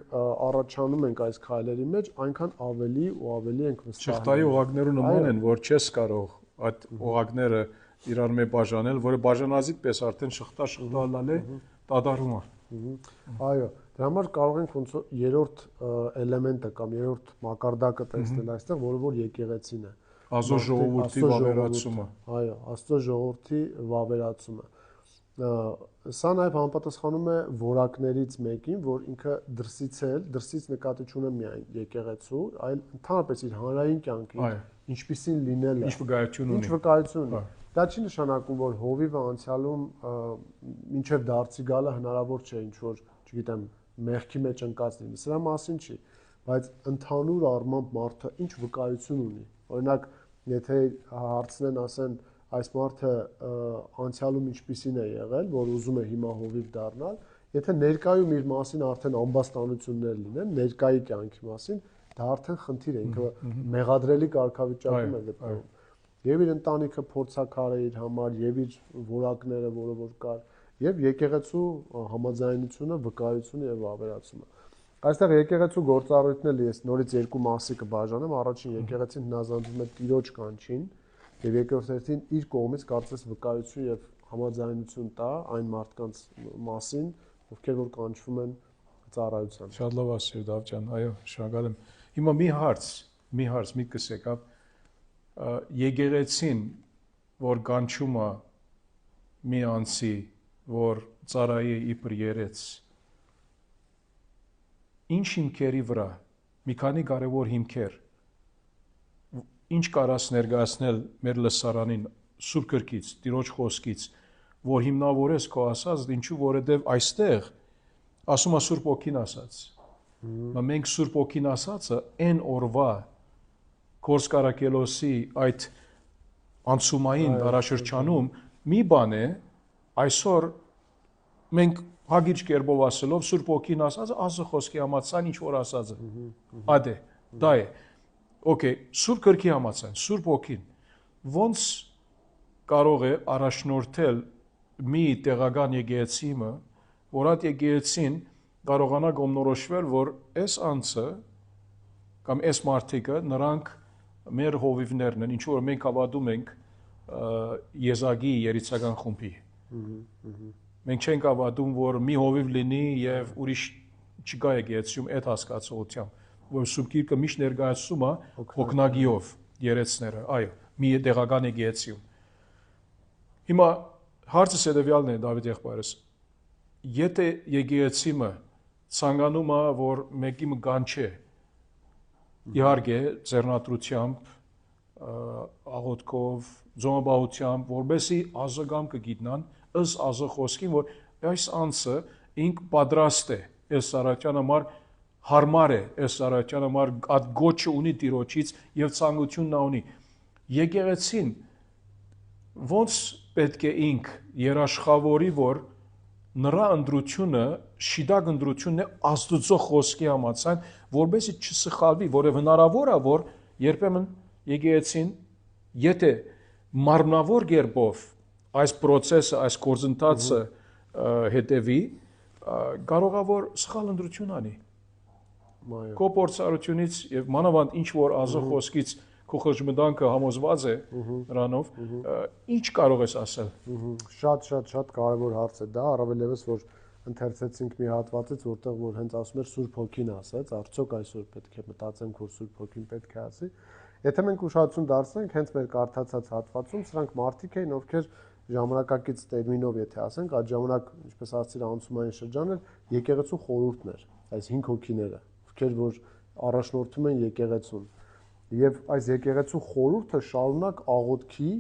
առաջանում ենք այս քայլերի մեջ, այնքան ավելի ու ավելի ենք վստահ։ Շղթայի օղակները նման են, որ չես կարող այդ օղակները իրար մեջ բաժանել, որը բաժանազիտ պես արդեն շղթա լալ է տադարում է։ Այո, դրա համար կարող ենք ոնց երրորդ էլեմենտը կամ երրորդ մակարդակը տեսնել այստեղ, որը որ եկեղեցին է։ Աստծո ժողովրդի վավերացումը։ Այո, Աստծո ժողովրդի վավերացումը։ Սա նաև համապատասխանում է որակներից մեկին, որ ինքը դրսից նկատի չունեմ միայն եկեղեցու, այլ ընդհանրապես իր հանրային կյանքի, ինչպիսին լինելը, ինչ վկայություն ունի։ Ինչ վկայություն ունի։ Դա չի նշանակում, որ հովիվը անցյալում մինչև դարձի գալը հնարավոր չէ ինչ որ, չգիտեմ, մեղքի մեջ ընկած լինի։ Սրա մասին չի, բայց ընդհանուր առմամբ մարդը ինչ վկայություն ունի։ Օրինակ, եթե հարցնեն, ասեն, այս մարդը անցյալում ինչպիսին է եղել, որ ուզում է հիմա հովիվ դառնալ, եթե ներկայում իր մասին արդեն ամբաստանություններ լինեն, ներկայի կյանքի մասին, դա արդեն խնդիր է, ինքը մեղադրելի կարգավիճակում է գտնվում։ Եվ իր ընտանիքը փորձաքար է իր համար, եւ իր որակները, որը որ կար, եւ եկեղեցու համաձայնությունը, վկայությունը եւ ավերացումը։ Այստեղ եկեղեցու գործառույթն էլ ես նորից երկու մասի կբաժանեմ, առաջին եկեղեցին հնազանդվում է Տիրոջ կանչին, եւ երկրորդին իր կողմից կարծես վկայություն եւ համաձայնություն տա այն մարդկանց մասին, ովքեր որ կանչվում են ծառայության։ Շատ լավ ասիր Դավթ ջան, այո, շնորհակալ եմ։ Հիմա մի հարց միտքս եկավ։ Եկեղեցին, որ կանչում է մի անձի, որ ծառայի իբր երեց, ինչ հիմքերի վրա, մի քանի կարևոր հիմքեր, ինչ կարաս ներկայացնել մեր լսարանին Սուրբ Գրքից, Տիրոջ խոսքից, որ հիմնավորես քո ասած, ինչու որովհետև այստեղ ասում է Սուրբ Օքին ասած։ Մենք Սուրբ Օքին ասածը այն օրվա Կորսկարակելոսի այդ անցումային դարաշրջանում մի բան է, այսօր մենք հագիչ կերպով ասելով Սուրբ Օքին ասածը Աստծո խոսքի համաձայն ինչ որ ասածը։ Ադե, դա է։ Okay, Սուրբ Գրքի համաձայն, Սուրբ Օքին ոնց կարող է առաջնորդել մի տեղական եկեղեցիմը, որ այդ եկեղեցին կարողանա կողմնորոշվել, որ այս անձը կամ այս մարդիկը նրանք մեր հովիվներն են, ինչ որ մենք հավատում ենք եզակի երիցական խումբի։ Մենք չենք հավատում, որ մի հովիվ լինի եւ ուրիշ չկա եկեղեցիում այդ հասկացողությամբ, որ Սուրբ Գիրքը միշտ ներկայացում է հոգնագիով երեցները, այո, մի տեղական եկեղեցիում։ Հիմա հարցը հետեւյալն է, Դավիթ եղբայրս, եթե եկեղեցիմը ցանկանում է, որ մեկի կանչե, իհարկե ձեռնադրությամբ, աղոթքով, ձոմաբահությամբ, որբեսի ազգամ կգիտնան ըստ Աստծո խոսքին, որ այս անձը ինք պատրաստ է այս ծառայության համար, հարմար է այս ծառայության համար, այդ գոչը ունի Տիրոջից եւ ցանկությունն ունի։ Եկեղեցին ոնց պետք է ինք երաշխավորի, որ նրա ընդրությունը շիդակ ընդրությունն է Աստծո խոսքի համաձայն, որովհետեւ չսխալվի, որը հնարավոր է, որ երբեմն եկեղեցին, եթե մարմնավոր կերպով այս process-ը, այս գործընթացը հետևի, կարող է որ սխալ ընդրություն անի։ Քո փորձառությունից եւ մանավանդ ինչ որ Աստծո խոսքից քո խժմտանքը համոզված է նրանով, ինչ կարող ես ասել։ Շատ կարևոր հարց է դա, առավել եւս որ ընթերցեցինք մի հատվածից, որտեղ որ հենց ասում էր Սուրբ Հոգին ասեց, արդյոք այսօր պետք է մտածենք, որ Սուրբ Հոգին պետք է ասի։ Եթե մենք ուշադրություն դարձնենք հենց մեր կարդացած հատվածում, սրանք մարդիկ էին, ովքեր ժամանակակից տերմինով եթե ասենք, այդ ժամանակ, ինչպես ասացիր, անցումային շրջանը եկեղեցու խորհուրդն էր, այս 5 հոգիները, ովքեր որ առաջնորդում են եկեղեցուն։ Եվ այս եկեղեցու խորհուրդը շարունակ աղոթքի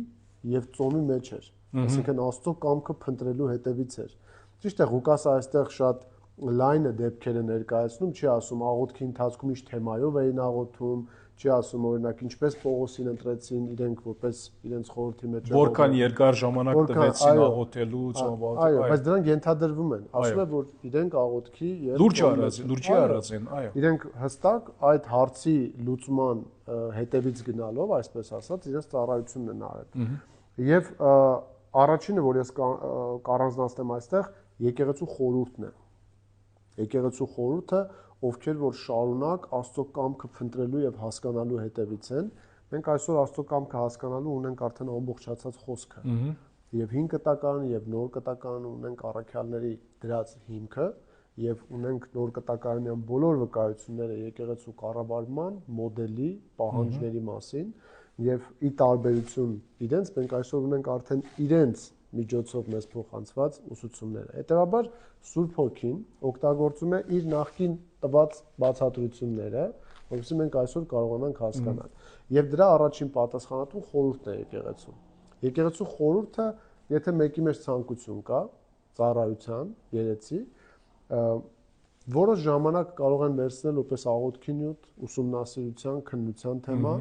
եւ ծոմի մեջ էր, այսինքն Աստծո կամքը փնտրելու հետևից էր։ Ճիշտ է, Ղուկասը այստեղ շատ լայնը դեպքեր է ներկայացնում, չի ասում աղոթքի ընթացքում ինչ թեմայով էին աղոթում, չի ասում օրինակ ինչպես Պողոսին ընտրեցին իրենք որպես իրենց խորհրդի մեջ որքան երկար ժամանակ տվեցին աղոթելու, ծոմվելու։ Այո, բայց դրանք ենթադրվում են, ասում է որ իրենք աղոթքի եւ լուրջ արած են, այո։ Իրենք հստակ այդ հարցի լուծման հետևից գնալով, այսպես ասած, իրենց ծառայությունն են արել։ Եվ առաջինը, որ ես կառանձնացնեմ այստեղ, եկեղեցու խորհուրդն է։ Եկեղեցու խորհուրդը, ովքեր որ շարունակ Աստծո կամքը փնտրելու եւ հասկանալու հետևից են, մենք այսօր Աստծո կամքը հասկանալու ունենք արդեն ամբողջացած խոսքը։ Եվ 5 կտակարան եւ նոր կտակարան ունենք առաքյալների դրած հիմքը եւ ունենք նոր կտակարանյան բոլոր վկայությունները եկեղեցու կառավարման մոդելի, պահանջների մասին եւ ի տարբերություն իրենց մենք այսօր ունենք արդեն իրենց միջոցով մեզ փոխանցված ուսուցումները։ Հետևաբար Սուրբ Հոգին օգտագործում է իր նախկին տված բացատրությունները, որովհետեւ մենք այսօր կարողանանք հասկանալ։ Եվ դրա առաջին պատասխանատուն խորհուրդն է եկեղեցու։ Եկեղեցու խորհուրդը, եթե մեկի մեջ ցանկություն կա, ծառայության, երեցի, որոշ ժամանակ կարող են վերցնել որպես աղոթքի նյութ, ուսումնասիրության, քննության թեմա,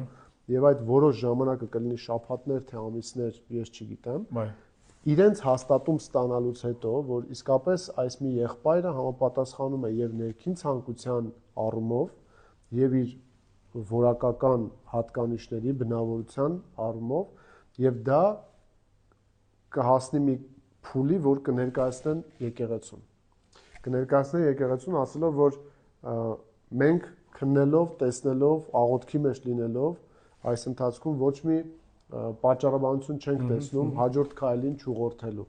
եւ այդ որոշ ժամանակը կլինի շաբաթներ թե ամիսներ, ես չգիտեմ։ Իրենց հաստատում ստանալուց հետո, որ իսկապես այս մի եղբայրը համապատասխանում է եւ ներքին ցանկության առումով եւ իր որակական հատկանիշների բնավորության առումով եւ դա կհասնի մի փուլի, որ կներկայացնեն եկեղեցուն։ Կներկայացնեն եկեղեցուն ասելով, որ մենք քննելով, տեսնելով, աղոթքի մեջ լինելով այս ընթացքում ոչ մի պատճառաբանություն չենք տեսնում հաջորդ քայլին չուղղորդելու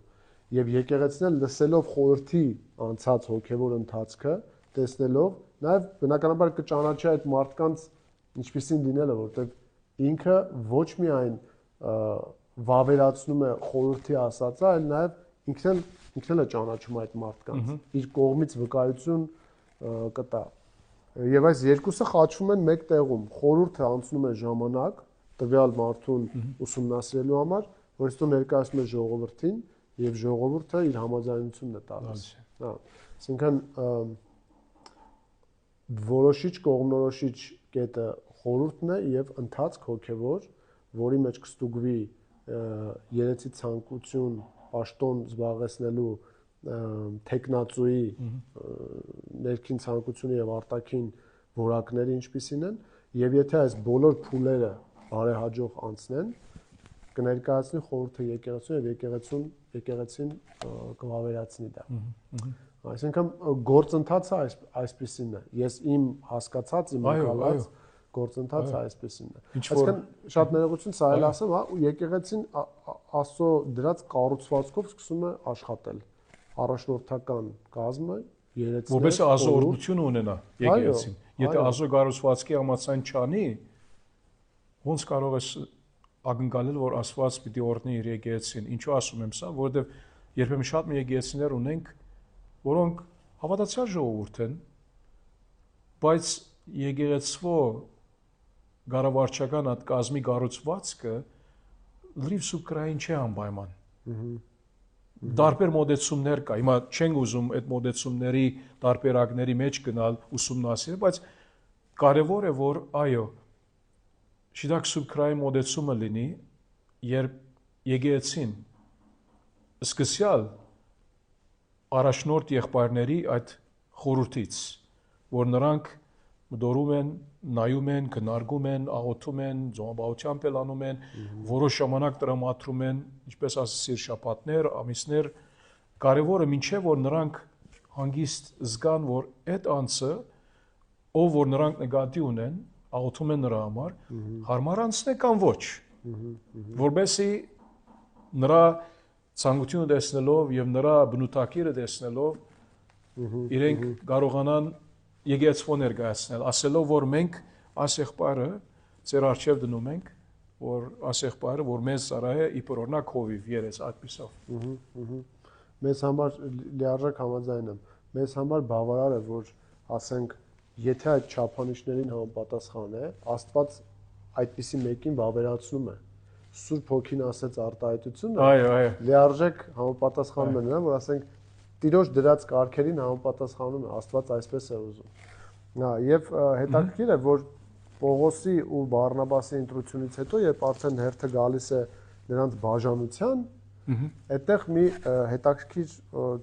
եւ եկեղեցին լսելով խորհրդի անցած հոգեվոր ընթացքը տեսնելով նաեւ բնականաբար կճանաչի այդ մարդկանց ինչպիսին լինելը որտեղ ինքը ոչ միայն վավերացնում է խորհրդի ասածը այլ նաեւ ինքն է ճանաչում այդ մարդկանց իր կողմից վկայություն կտա եւ այս երկուսը խաչվում են մեկ տեղում խորհուրդը անցնում է ժամանակ տվյալ մարդուն ուսումնասիրելու համար, որ ստո ներկայացնում է ժողովրդին եւ ժողովուրդը իր համաձայնությունն է տալիս։ Հա, այսինքն որոշիչ կողմնորոշիչ կետը խորհուրդն է եւ ընթացք հոգեվոր, որի մեջ կստուգվի երեցի ցանկություն, պաշտոն զբաղեցնելու տեխնացուի ներքին ցանկությունը եւ արտաքին որակները ինչպիսին են, եւ եթե այս բոլոր փուլերը բարեհաջող անցնեն կներկայացնի խորհուրդը եկեղեցուն եւ եկեղեցին կվավերացնի դա։ Այսինքն գործընթացը այսպեսին է։ Ես իմ հասկացած, իմ ակալած գործընթացը այսպեսին է։ Այսինքն շատ ներողություն սա էլ ասեմ, հա, եկեղեցին Աստծո դրած կառուցվածքով սկսում է աշխատել։ Առաջնորդական կազմը երեցներ որպես Աստծո օրհնություն ունենա եկեղեցին։ Եթե Աստծո կառուցվածքի համաձայն չանի, ոնց կարող ես ակնկալել, որ Աստված պիտի օրհնի իր եկեղեցին։ Ինչու ասում եմ սա, որովհետև երբեմն շատ մի եկեղեցիներ ունենք, որոնք հավատացյալ ժողովուրդ են, բայց եկեղեցվո կառավարչական այդ կազմի կառուցվածքը լրիվ սուբկրային չէ անպայման։ Տարբեր մոդեցումներ կա։ Հիմա չենք ուզում այդ մոդեցումների տարբերակների մեջ գնալ ուսումնասիրել, բայց կարևոր է, որ այո, շիդակ սուբկրային մոդեցումը լինի, երբ եկեղեցին սկսյալ առաջնորդ եղբայրների այդ խորհրդից, որ նրանք մտորում են, նայում են, քննարկում են, աղոթում են, ձոմաբավությամբ էլ անում են, որոշ ժամանակ տրամադրում են, ինչպես ասեցի, շաբաթներ, ամիսներ, կարևորը մինչև որ նրանք հանգիստ զգան, որ այդ անձը, ով որ նրանք նկատի ունեն, աղոթում են նրա համար, հարմար անձն է կամ ոչ, որովհետեւ նրա ցանկությունը տեսնելով եւ նրա բնութագիրը տեսնելով իրենք կարողանան եկեղեցու ներկայացնել, ասելով որ մենք այս եղբայրը ծեր արչև դնում ենք, որ այս եղբայրը որ մեզ ծառայ է իբր օրինակ հովիվ երես այդպիսով։ Մեզ համար լիարժեք համաձայն եմ։ Մեզ համար բավարար է, որ ասենք, եթե այդ չափանիշներին համապատասխան է, Աստված այդպիսի մեկին վավերացնում է։ Սուրբ Հոգին ասեց արտահայտությունը, լիարժեք համապատասխանում է նրան, որ ասենք Տիրոջ դրած կարգերին համապատասխանում է, Աստված այսպես է ուզում։ Եվ հետաքրքիր է, որ Պողոսի ու Բարնաբասի ընտրությունից հետո, երբ արդեն հերթը գալիս է նրանց բաժանության, այդտեղ մի հետաքրքիր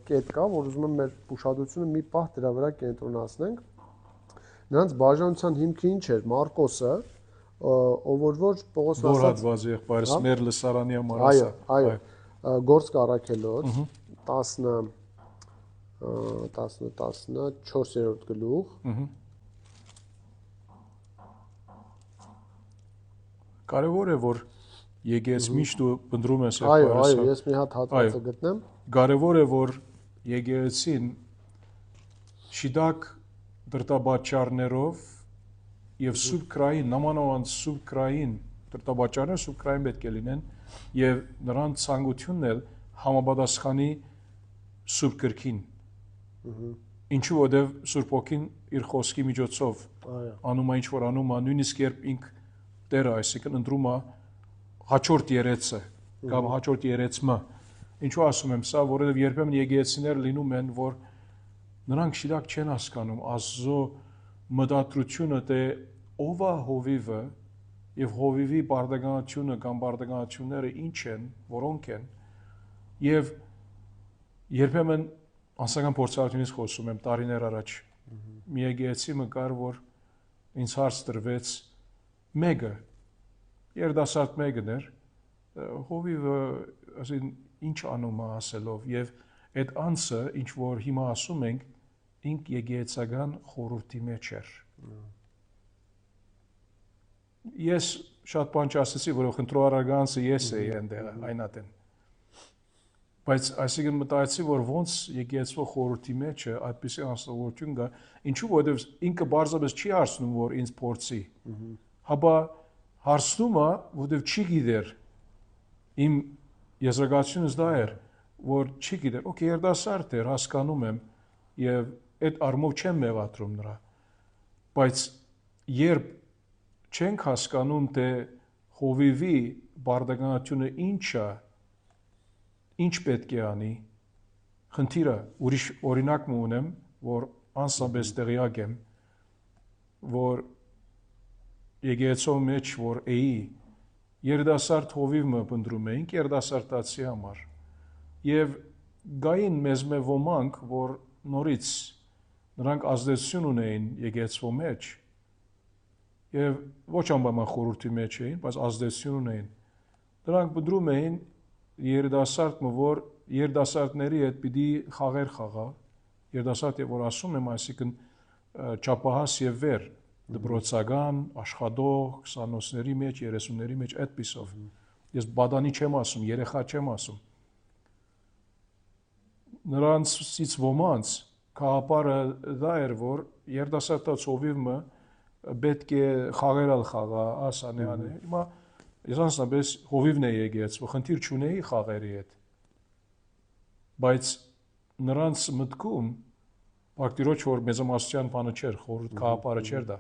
կետ կա, որ ուզում եմ մեր ուշադրությունը մի պահ դրա վրա կենտրոնացնենք։ Նրանց բաժանության հիմքը ինչ էր, Մարկոսը, ով որ Պողոս ասաց, որ հատվածի եղբայրս մեր լսարանի համար ասա։ Այո, Գործք առաքելոց 14-րդ գլուխ։ Կարևոր է, որ եկես միշտ դու բնդրում ես եղբայրս։ Այո, ես մի հատ հատվածը գտնեմ։ Կարևոր է, որ եկեղեցին շիդակ դրտաբաճարներով եւ սուրբ քրային, նամանավանդ սուրբ քրային դրտաբաճարները սուրբ քրային պետք է լինեն եւ նրանց ցանկությունն էլ համապատասխանի սուրբ գրքին։ Ինչու որտեվ Սուրբ Հոգին իր խոսքի միջոցով անում է ինչ որ անում է, նույնիսկ երբ ինք Տերը, այսինքն ընտրում է հաջորդ երեցը կամ հաջորդ երեցը։ Ինչու ասում եմ սա, որովհետև երբեմն եկեղեցիներ լինում են, որ նրանք շիրակ չեն հասկանում Աստծո մտադրությունը, թե ով է հովիվը եւ հովիվի բարդականությունը կամ բարդականությունները ինչ են, որոնք են, եւ երբեմն անսական փորձառությունից խոսում եմ տարիներ առաջ։ Մի եկեղեցի մկար, որ ինձ հարց տրվեց մեկը, երդասարդ մեկն էր, հովիվը, ասին, ինչ անում է ասելով, եւ այդ անձը, ինչ որ հիմա ասում ենք, ինք եկեղեցական խորհրդի մեջ էր։ Ես շատ բան չասեցի, որով խնդրոարագանցը ես էի այնտեղ, այնատեն։ Բայց այսինքն մտածեցի, որ ոնց եկեղեցու խորհրդի մեջ է այդպիսի անձնավորություն կա, ինչու որովհետև ինքը բարձրապես չի հարցնում, որ ինձ փորձի, հապա հարցնում է, որովհետև չի գիտեր, իմ եզրակացությունս դա էր, որ չի գիտեր, օքեյ, երդասարդ էր, հասկանում եմ, եւ այդ առումով չեմ մեղադրում նրա, բայց երբ չենք հասկանում, թե հովիվի բարդականությունը ինչ է, ինչ պետք է անի, խնդիրը ուրիշ օրինակ ունեմ, որ անսամբես տեղյակ եմ, որ եկեղեցու մեջ, որ էի, երդասարդ հովիվը բնդրում էինք երդասարտացի համար, եւ գային մեզ մե ոմանք, որ նորից նրանք ազդեցություն ունեին եկեղեցու մեջ, եւ ոչ անպայման խորհրդի մեջ էին, բայց ազդեցություն ունեին, դրանք բնդրում էին երդասարդը, որ երդասարդների հետ պիտի խաղեր խաղա, երդասարդ եւ որ ասում եմ, այսինքն չափահաս եւ վեր, դպրոցական, աշխատող, 20-ների մեջ, 30-ների մեջ այդպիսով։ Ես բադանի չեմ ասում, երեխա չեմ ասում։ Նրանցից ոմանց գաղափարը դա էր, որ երդասարտած հովիվը պետք է խաղերալ խաղա, ասանի անի։ Հիմա ես անձնապես հովիվն է եկեղեցու, խնդիր չունեի խաղերի հետ։ Բայց նրանց մտքում Պարտիրոջ որ մեծամասնության բանը չէր, խորհուրդ գաղափարը չէր դա։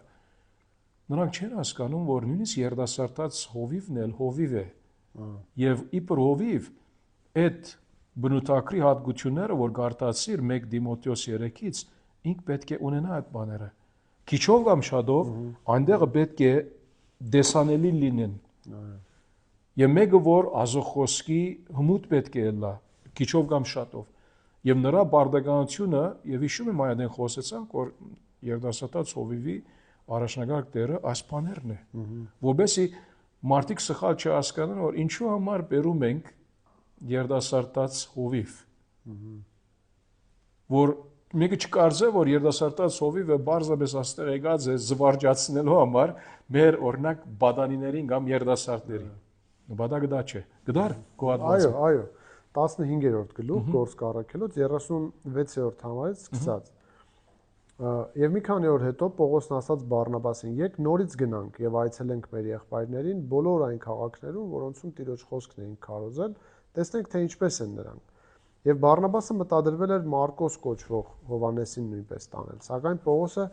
Նրանք չեն հասկանում, որ նույնիսկ երդասարտած հովիվն էլ հովիվ է։ Եվ իբր հովիվ այդ բնութագրի հատկությունները, որ գարտացիր 1 Դիմոթեոս 3-ից, ինք պետք է ունենա այդ բաները։ Քիչով կամ շատով այնտեղը պետք է դեսանելի լինեն։ Եվ մեկը որ ազոխոսքի հմուտ պետք է լա, քիչով կամ շատով։ Եվ նրա բարդականությունը, եւ հիշում եմ այդեն խոսեցանք, որ երիտասարդ հովիվի առաջնագահ դերը այս բաներն է, որովհետեւ մարդիկ սխալ չհասկանան, որ ինչու համար բերում ենք երիտասարդ հովիվ, որ մեկը չկարծե, որ երիտասարդ հովիվը բարձրապես աստեղ եկած է զվարճացնելու համար մեր օրինակ բադանիներին կամ երիտասարդներին։ Նպատակը դա չէ։ Գդար գոհատված։ Այո, 15-րդ գլուխ գործ կառաքելոց 36-րդ համարից սկսած։ Եվ մի քանի օր հետո Պողոսն ասաց Բարնաբասին. «Եկ նորից գնանք եւ այցելենք մեր եղբայրներին բոլոր այն քաղաքներում, որոնցում Տիրոջ խոսքն էին քարոզել, տեսնենք թե ինչպես են նրանք»։ Եվ Բարնաբասը մտադրվել էր Մարկոս կոչվող Հովանեսին նույնպես տանել, սակայն Պողոսը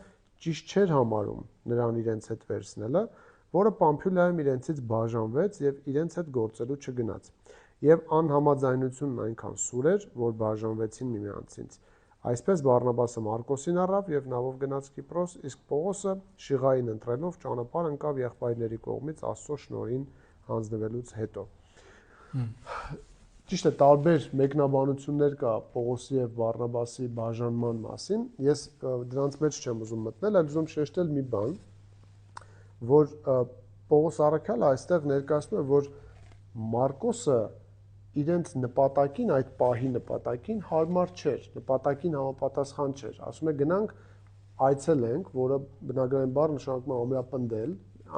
ճիշտ չէր համարում նրան իրենց հետ վերցնելը, որը Պամփյուլիայում իրենցից բաժանվեց եւ իրենց հետ գործելու չգնաց։ Եվ անհամաձայնությունն այնքան սուր էր, որ բաժանվեցին միմյանցից։ Այսպես Բարնաբասը Մարկոսին առավ եւ նավով գնաց Կիպրոս, իսկ Պողոսը Շիղային ընտրելով ճանապարհ ընկավ եղբայրների կողմից Աստծո շնորհին հանձնվելուց հետո։ Ճիշտ է, տարբեր մեկնաբանություններ կա Պողոսի եւ Բարնաբասի բաժանման մասին։ Ես դրանց մեջ չեմ ուզում մտնել, այլ ուզում շեշտել մի բան, որ Պողոս առաքյալը այստեղ ներկայացնում է, որ Մարկոսը իրենց նպատակին, այդ պահի նպատակին հարմար չէր, նպատակին համապատասխան չէր։ Ասում է գնանք այցելենք, որը բնականաբար բառ նշանակում է ամրապնդել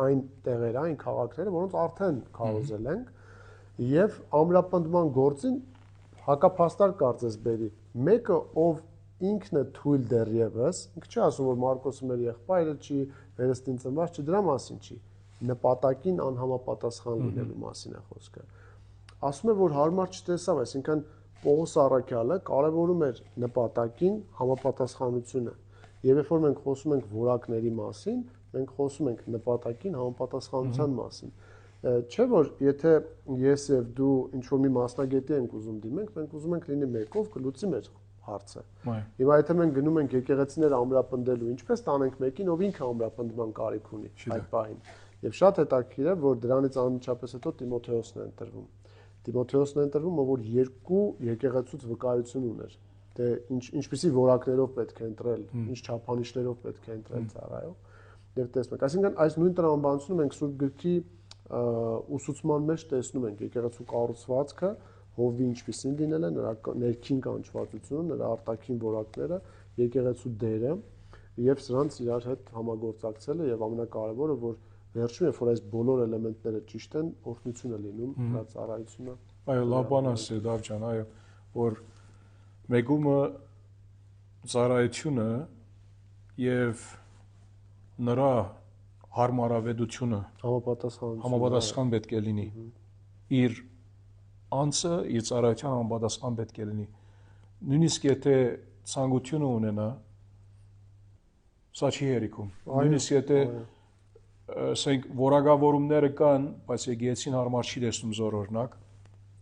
այն տեղերը, այն քաղաքները, որոնց արդեն քարոզել ենք, եւ ամրապնդման գործին հակափաստար կարծես բերի։ Մեկը, ով ինքն է թույլ դեռևս, ինքը չի ասում, որ Մարկոսը մեր եղբայրը չի, վերստին ծնված չի, դրա մասին չի, նպատակին անհամապատասխան լինելու մասին է խոսքը։ Ասում է, որ հարմար չտեսավ, այսինքն Պողոս առաքյալը կարևորում էր նպատակին համապատասխանությունը։ Եվ երբ որ մենք խոսում ենք որակների մասին, մենք խոսում ենք նպատակին համապատասխանության մասին։ Չէ՞ որ եթե ես եւ դու ինչ-որ մի մասնագետի ենք ուզում դիմենք, մենք ուզում ենք լինի մեկով կլուծի մեր հարցը։ Հիմա եթե մենք գնում ենք եկեղեցիներ ամրապնդելու, ինչպես տանենք մեկին, ով ինքը ամրապնդման կարիք ունի այդ պահին։ Եւ շատ հետաքրքիր է, որ դրանից անմիջապես հետո Տիմոթեոսն է ընտրվում։ Տիմոթեոսն է ընտրվում, ով որ երկու եկեղեցուց վկայություն ուներ, թե ինչպիսի որակներով պետք է ընտրել, ինչ չափանիշներով պետք է ընտրել ծառայող։ Եվ տեսնենք, այսինքն այս նույն տրամաբանությունը մենք Սուրբ Գրքի ուսուցման մեջ տեսնում ենք եկեղեցու կառուցվածքը, հովի ինչպիսին լինել է, նրա ներքին կանչվածությունը, նրա արտաքին որակները, եկեղեցու դերը եւ սրանց իրար հետ համագործակցելը եւ ամենակարևորը, որ վերջում երբ որ այս բոլոր էլեմենտները ճիշտ են, օրհնություն է լինում նրա ծառայությունը։ Այո, լավ բան ասել Դավ ջան, այո, որ մեգումը ծառայությունը եւ նրա հարմարավետությունը համապատասխան պետք է լինի։ Իր անձը իր ծառայության համապատասխան պետք է լինի։ Նույնիսկ եթե ցանկությունը ունենա, սա չի հերիքում։ Նույնիսկ եթե ասենք որակավորումները կան, բայց եկեղեցին հարմար չի տեսնում զորօրինակ,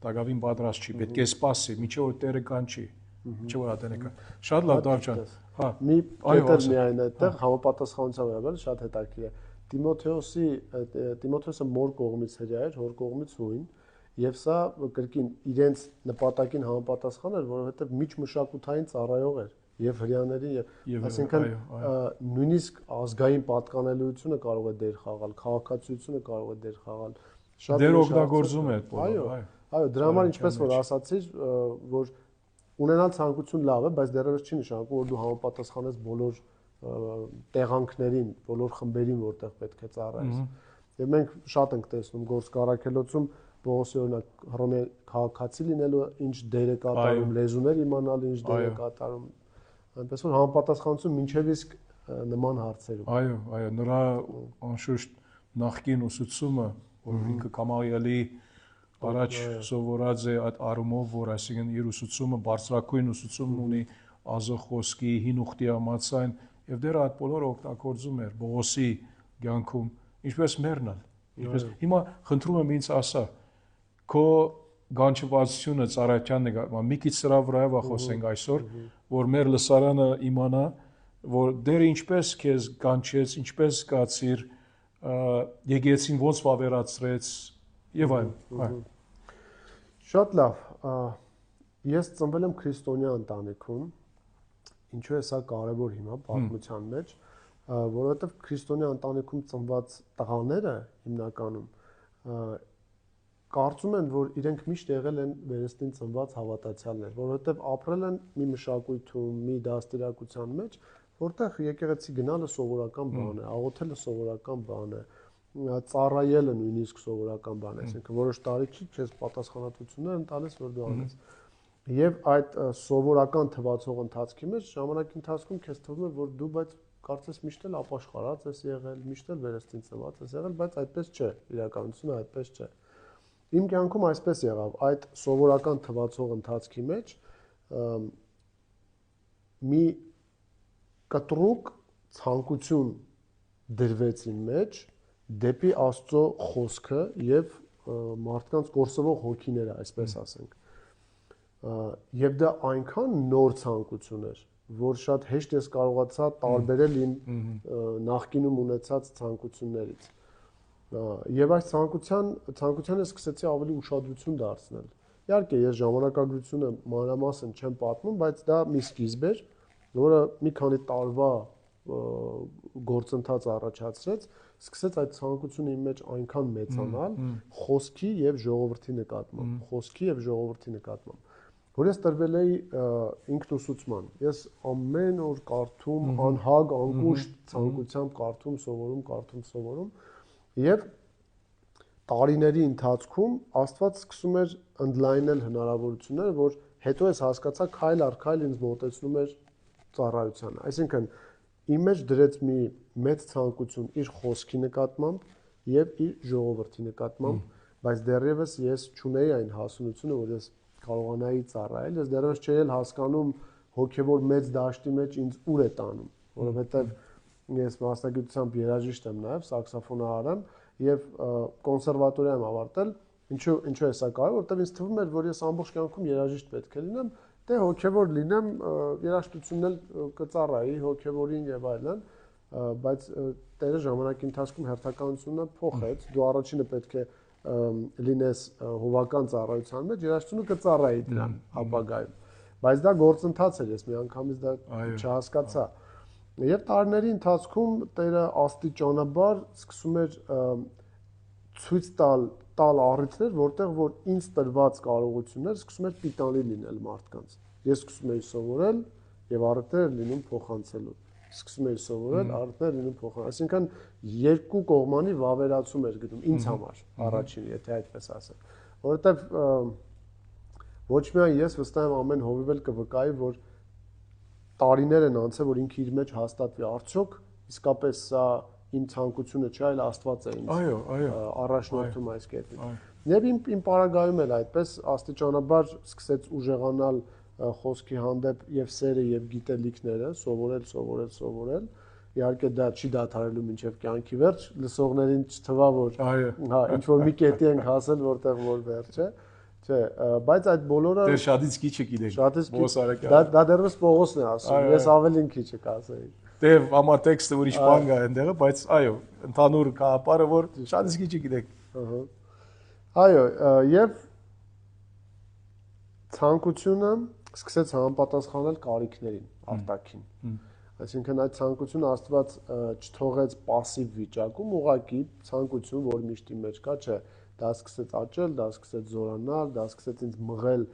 դակավին պատրաստ չի, պետք է սպասի, մինչև որ Տերը կան չի, մինչև որ ատենը կա։ Շատ լավ Դավ ջան։ Հա։ Մի կետեր միայն այդտեղ համապատասխանության վերաբերյալ շատ հետաքրքիր է։ Տիմոթեոսը մոր կողմից հրյա էր, հոր կողմից հույն, եւ սա կրկին իրենց նպատակին համապատասխան էր, որովհետեւ միջմշակութային ծառայող էր եւ հрьяաների եւ այսինքն նույնիսկ ազգային պատկանելիությունը կարող է դեր խաղալ, քաղաքացիությունը կարող է դեր խաղալ։ Շատ դեր օգտագործում է այդ բոլորը։ Այո, դրա համար ինչպես որ ասացիր, որ ունենալ ցանկություն լավ է, բայց դեռևս չի նշանակում, որ դու համապատասխանես բոլոր տեղանքներին, բոլոր խմբերին, որտեղ պետք է ծառայես։ Եվ մենք շատ ենք տեսնում գործ կառաքելոցում Պողոսի օրինակ Հռոմի քաղաքացի լինելու ինչ դեր է կատարում, լեզուներ իմանալու ինչ դեր է կատարում, այնպես որ համապատասխանություն մինչև իսկ նման հարցերում։ Այո, նրա անշուշտ նախկին ուսուցումը, որ ինքը Կամալիելի առաջ սովորած է այդ առումով, որ այսինքն իր ուսուցումը բարձրակույն ուսուցում ունի ազոխոսքի, հին ուխտի համացան, եւ դեռ այդ բոլորը օգտագործում էր Պողոսի կյանքում, ինչպես մերն է։ Ինչպես հիմա խնդրում եմ ինձ ասա, քո գանչվածությունը ծառայության նկատմամբ մի քիչ սրա վրայով խոսենք այսօր, որ մեր լսարանը իմանա, որ դերը ինչպես քեզ կանչեց, ինչպես զգացիր, եկեղեցին ոնց վավերացրեց եւ այլն։ Շատ լավ։ Ես ծնվել եմ քրիստոնյա ընտանիքում, ինչու է սա կարևոր հիմա պատմության մեջ, որովհետև քրիստոնյա ընտանիքում ծնված տղաները հիմնականում կարծում են, որ իրենք միշտ եղել են վերստին ծնված հավատացյալներ, որովհետև ապրել են մի մշակույթում, մի դաստիարակության մեջ, որտեղ եկեղեցի գնալը սովորական բան է, աղոթելը սովորական բան է, ծառայելը նույնիսկ սովորական բան է, այսինքն որոշ տարիքի քեզ պատասխանատվություններ են տալիս, որ դու անես։ Եվ այդ սովորական թվացող ընթացքի մեջ ժամանակի ընթացքում քեզ թվում է, որ դու բայց կարծես միշտ էլ ապաշխարած ես եղել, միշտ էլ վերստին ծնված ես եղել, բայց այդպես չէ, իրականությունը այդպես չէ։ Իմ կյանքում այսպես եղավ, այդ սովորական թվացող ընթացքի մեջ մի կտրուկ ցանկություն դրվեց իմ մեջ դեպի Աստծո խոսքը եւ մարդկանց կորսվող հոգիները, այսպես ասենք։ Եվ դա այնքան նոր ցանկություն էր, որ շատ հեշտ ես կարողացա տարբերել իմ նախկինում ունեցած ցանկություններից։ Եվ այս ցանկությանը սկսեցի ավելի ուշադրություն դարձնել։ Իհարկե, ես ժամանակագրությունը մանրամասն չեմ պատմում, բայց դա մի սկիզբ էր, որը մի քանի տարվա գործընթաց առաջացրեց, սկսեց այդ ցանկությունը իմ մեջ այնքան մեծանալ խոսքի եւ ժողովրդի նկատմամբ, որ ես տրվել էի ինքնուսուցման։ Ես ամեն օր կարդում, անհագ, անկուշտ ցանկությամբ կարդում, սովորում եւ տարիների ընթացքում Աստված սկսում էր ընդլայնել հնարավորությունները, որ հետո ես հասկացա քայլ առ քայլ ինձ մոտեցնում էր ծառայությանը։ Այսինքն իմ մեջ դրեց մի մեծ ցանկություն իր խոսքի նկատմամբ եւ իր ժողովրդի նկատմամբ, բայց դեռևս ես չունեի այն հասունությունը, որ ես կարողանայի ծառայել, ես դեռևս չէի հասկանում հոգեվոր մեծ դաշտի մեջ ինձ ուր է տանում, որովհետեւ ես մասնագիտությամբ երաժիշտ եմ նաեւ, սաքսոֆոնահար եմ եւ կոնսերվատորիա եմ ավարտել։ Ինչու է սա կարևոր, որովհետեւ ինձ թվում էր, որ ես ամբողջ կյանքում երաժիշտ պետք է լինեմ, դե հոգեվոր լինեմ, երաժշտությունն էլ կծառայի հոգեվորին եւ այլն, բայց Տերը ժամանակի ընթացքում հերթականությունը փոխեց։ Դու առաջինը պետք է լինես հովական ծառայության մեջ, երաժշտությունը կծառայի դրան ապագայում։ Բայց դա գործընթաց էր, ես միանգամից դա չհասկացա։ Եվ տարիների ընթացքում Տերը աստիճանաբար սկսում էր ցույց տալ առիթներ, որտեղ որ ինձ տրված կարողություններ սկսում էր պիտանի լինել մարդկանց։ Ես սկսում էի սովորել եւ առիթներ լինում փոխանցելու։ Սկսում էի սովորել, առիթներ լինում փոխանցել։ Այսինքն երկու կողմանի վավերացում էր գտնում ինձ համար, առաջին, եթե այդպես ասեմ։ Որովհետեւ ոչ միայն ես վստահ եմ ամեն հովիվ էլ կվկայի, որ տարիներ են անցել, որ ինքը իր մեջ հաստատվի, արդյոք իսկապես սա իմ ցանկությունը չէ, այլ Աստված է ինձ առաջնորդում այս կետին։ Եվ իմ պարագայում էլ այդպես աստիճանաբար սկսեց ուժեղանալ խոսքի հանդեպ եւ սերը եւ գիտելիքները, սովորել։ Իհարկե դա չի դադարելու մինչև կյանքի վերջ, լսողներին չթվա, որ հա ինչ որ մի կետի ենք հասել, որտեղ որ վերջ է, չէ, բայց այդ բոլորը դեռ շատից քիչ գիտենք։ Պողոս Արաքյանը։ Դա դեռևս Պողոսն է ասում, ես ավելին քիչը կասեի։ Դե համար տեքստը ուրիշ բան կա այնտեղը, բայց այո, ընդհանուր կապարը որ շատից քիչ գիտենք։ Այո, եւ ցանկությունը սկսեց համապատասխանել կարիքներին արտաքին։ Այսինքն այդ ցանկությունը Աստված չթողեց пассив վիճակում, ուղղակի ցանկություն, որ միշտի մեջ կա, չէ, դա սկսեց աճել, դա սկսեց զորանալ, դա սկսեց ինձ մղել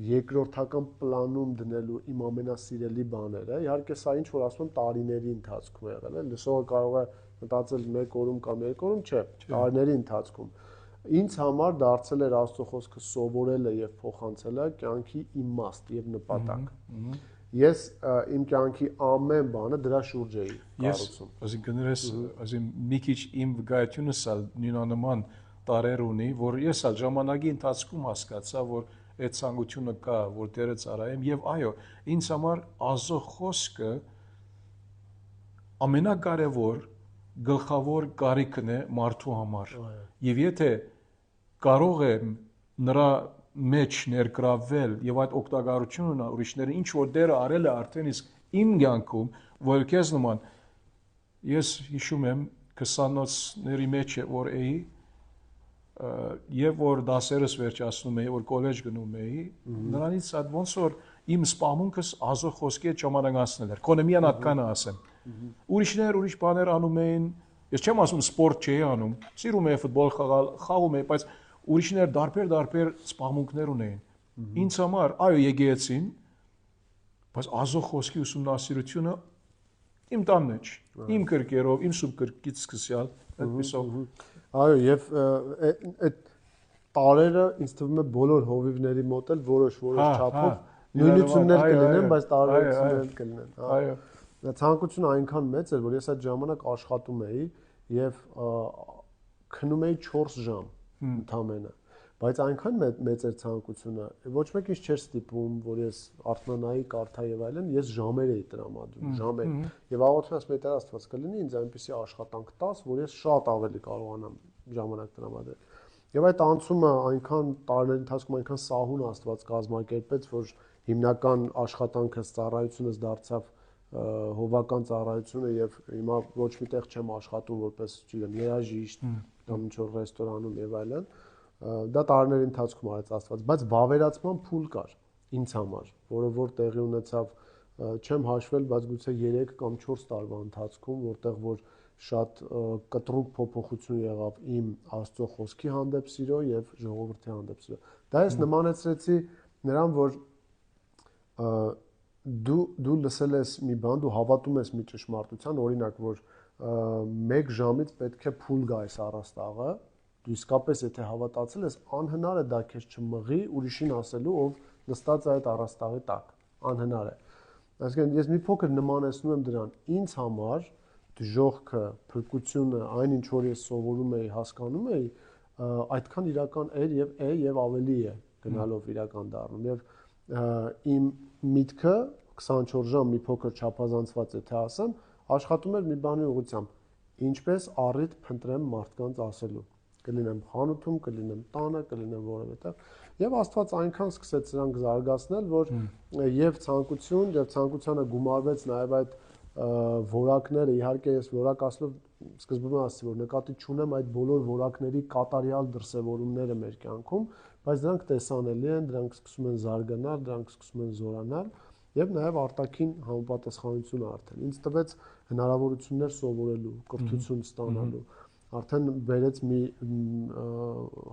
երկրորդական պլանում դնելու իմ ամենասիրելի բաները։ Իհարկե սա ինչ որ ասում եմ տարիների ընթացքում եղել է, լսողը կարող է մտածել 1 օրում կամ 2 օրում, չէ, տարիների ընթացքում։ Ինձ համար դարձել էր Աստծո խոսքը սովորելը եւ փոխանցելը կյանքի իմաստ եւ նպատակ։ Ես իմ կյանքի ամեն բանը դրա շուրջ էի կառուցում։ Այսինքն ասեմ մի քիչ իմ վկայությունս ալ նույնանման տարեր ունի, որ ես ալ ժամանակի ընթացքում հասկացա, որ այդ ցանկությունը կա, որ Տերը ծառայեմ եւ այո, ինձ համար Աստծո խոսքը ամենակարևոր գլխավոր կարիքն է մարդու համար։ Եվ եթե կարող եմ նրա մեջ ներգրավել եւ այդ օգտակարությունը ուրիշները ինչ որ դերը արել է արդեն իսկ իմ կյանքում, որ քեզ նման ես հիշում եմ 20-ների մեջ որ էի եւ որ դասերս վերջացնում էի, որ կոլեջ գնում էի, նրանից այդ ոնց որ իմ սպամունքս ազո խոսքի հետ ժամանակացնել էր։ Քոնը միան այդքանը ասեմ։ Ուրիշներ ուրիշ բաներ անում էին, ես չեմ ասում սպորտ չէի անում, սիրում էի ֆուտբոլ խաղալ, խաղում էի, բայց ուրիշներ դարբեր սպամունքներ ունեին։ Ինձ համար, այո, եկեղեցին, բայց ազո խոսքի ուսումնասիրությունը իմ տան մեջ, իմ կրկերով, իմ սուբ կրկից սկսյալ, այդպիսով։ Այո, եւ այդ տարերը ինձ թվում է բոլոր հովիվների մոտ էլ որոշ չափով նույնություններ կլինեն, բայց տարբերություններ կլինեն։ Այո։ Ցանկությունը այնքան մեծ էր, որ ես այդ ժամանակ աշխատում էի եւ քնում էի 4 ժամ ընդամենը։ Բայց այնքան մեծ էր ցանկությունը, ոչ մեկ ինձ չէր ստիպում, որ ես արթնանայի, կարդայի եւ այլն, ես ժամեր էի տրամադրում, ժամեր։ Եվ աղոթում եմ Տեր Աստված կլինի ինձ այնպիսի աշխատանք տաս, որ ես շատ ավելի կարողանամ ժամանակ տրամադրել։ Եվ այդ անցումը այնքան տարիների ընթացքում այնքան սահուն Աստված կազմակերպեց, որ հիմնական աշխատանքս ծառայությունս դարձավ հովական ծառայությունը եւ հիմա ոչ միտեղ չեմ աշխատում որպես, չգիտեմ, երաժիշտ կամ ինչ-որ ռեստորանում եւ այլն։ Դա տարիների ընթացքում արեց Աստված, բայց վավերացման փուլ կար ինձ համար, որը որ տեղի ունեցավ, չեմ հաշվել, բայց գուցե 3 կամ 4 տարվա ընթացքում, որտեղ որ շատ կտրուկ փոփոխություն եղավ իմ Աստծո խոսքի հանդեպ սիրո եւ ժողովրդի հանդեպ սիրո։ Դա ես նմանեցրեցի նրան, որ դու լսել ես մի բան, դու հավատում ես մի ճշմարտության, օրինակ, որ 1 ժամից պետք է փուլ գա այս առաստաղը, դու իսկապես եթե հավատացել ես, անհնար է դա քեզ չմղի ուրիշին ասելու, ով նստած է այդ առաստաղի տակ, անհնար է։ Այսինքն ես մի փոքր նմանեցնում եմ դրան, ինձ համար դժոխքը, փրկությունը, այն ինչ որ ես սովորում էի, հասկանում էի, այդքան իրական էր եւ է եւ ավելի է գնալով իրական դառնում եւ իմ միտքը 24 ժամ մի փոքր չափազանցված եթե ասեմ, աշխատում էր մի բանի ուղղությամբ, ինչպես առիթ փնտրեմ մարդկանց ասելու, կլինեմ խանութում, կլինեմ տանը, կլինեմ որևէտեղ, եւ Աստված այնքան սկսեց սրանք զարգացնել, որ եւ ցանկություն, եւ ցանկությանը գումարվեց նաեւ այդ որակները, իհարկե ես որակ ասելով սկզբում ասացի, որ նկատի չունեմ այդ բոլոր որակների կատարյալ դրսևորումները մեր կյանքում, բայց դրանք տեսանելի են, դրանք սկսում են զարգանալ, դրանք սկսում են զորանալ եւ նաեւ արտաքին համապատասխանությունը արդեն ինձ տվեց հնարավորություններ սովորելու, կրթություն ստանալու, արդեն վերեց մի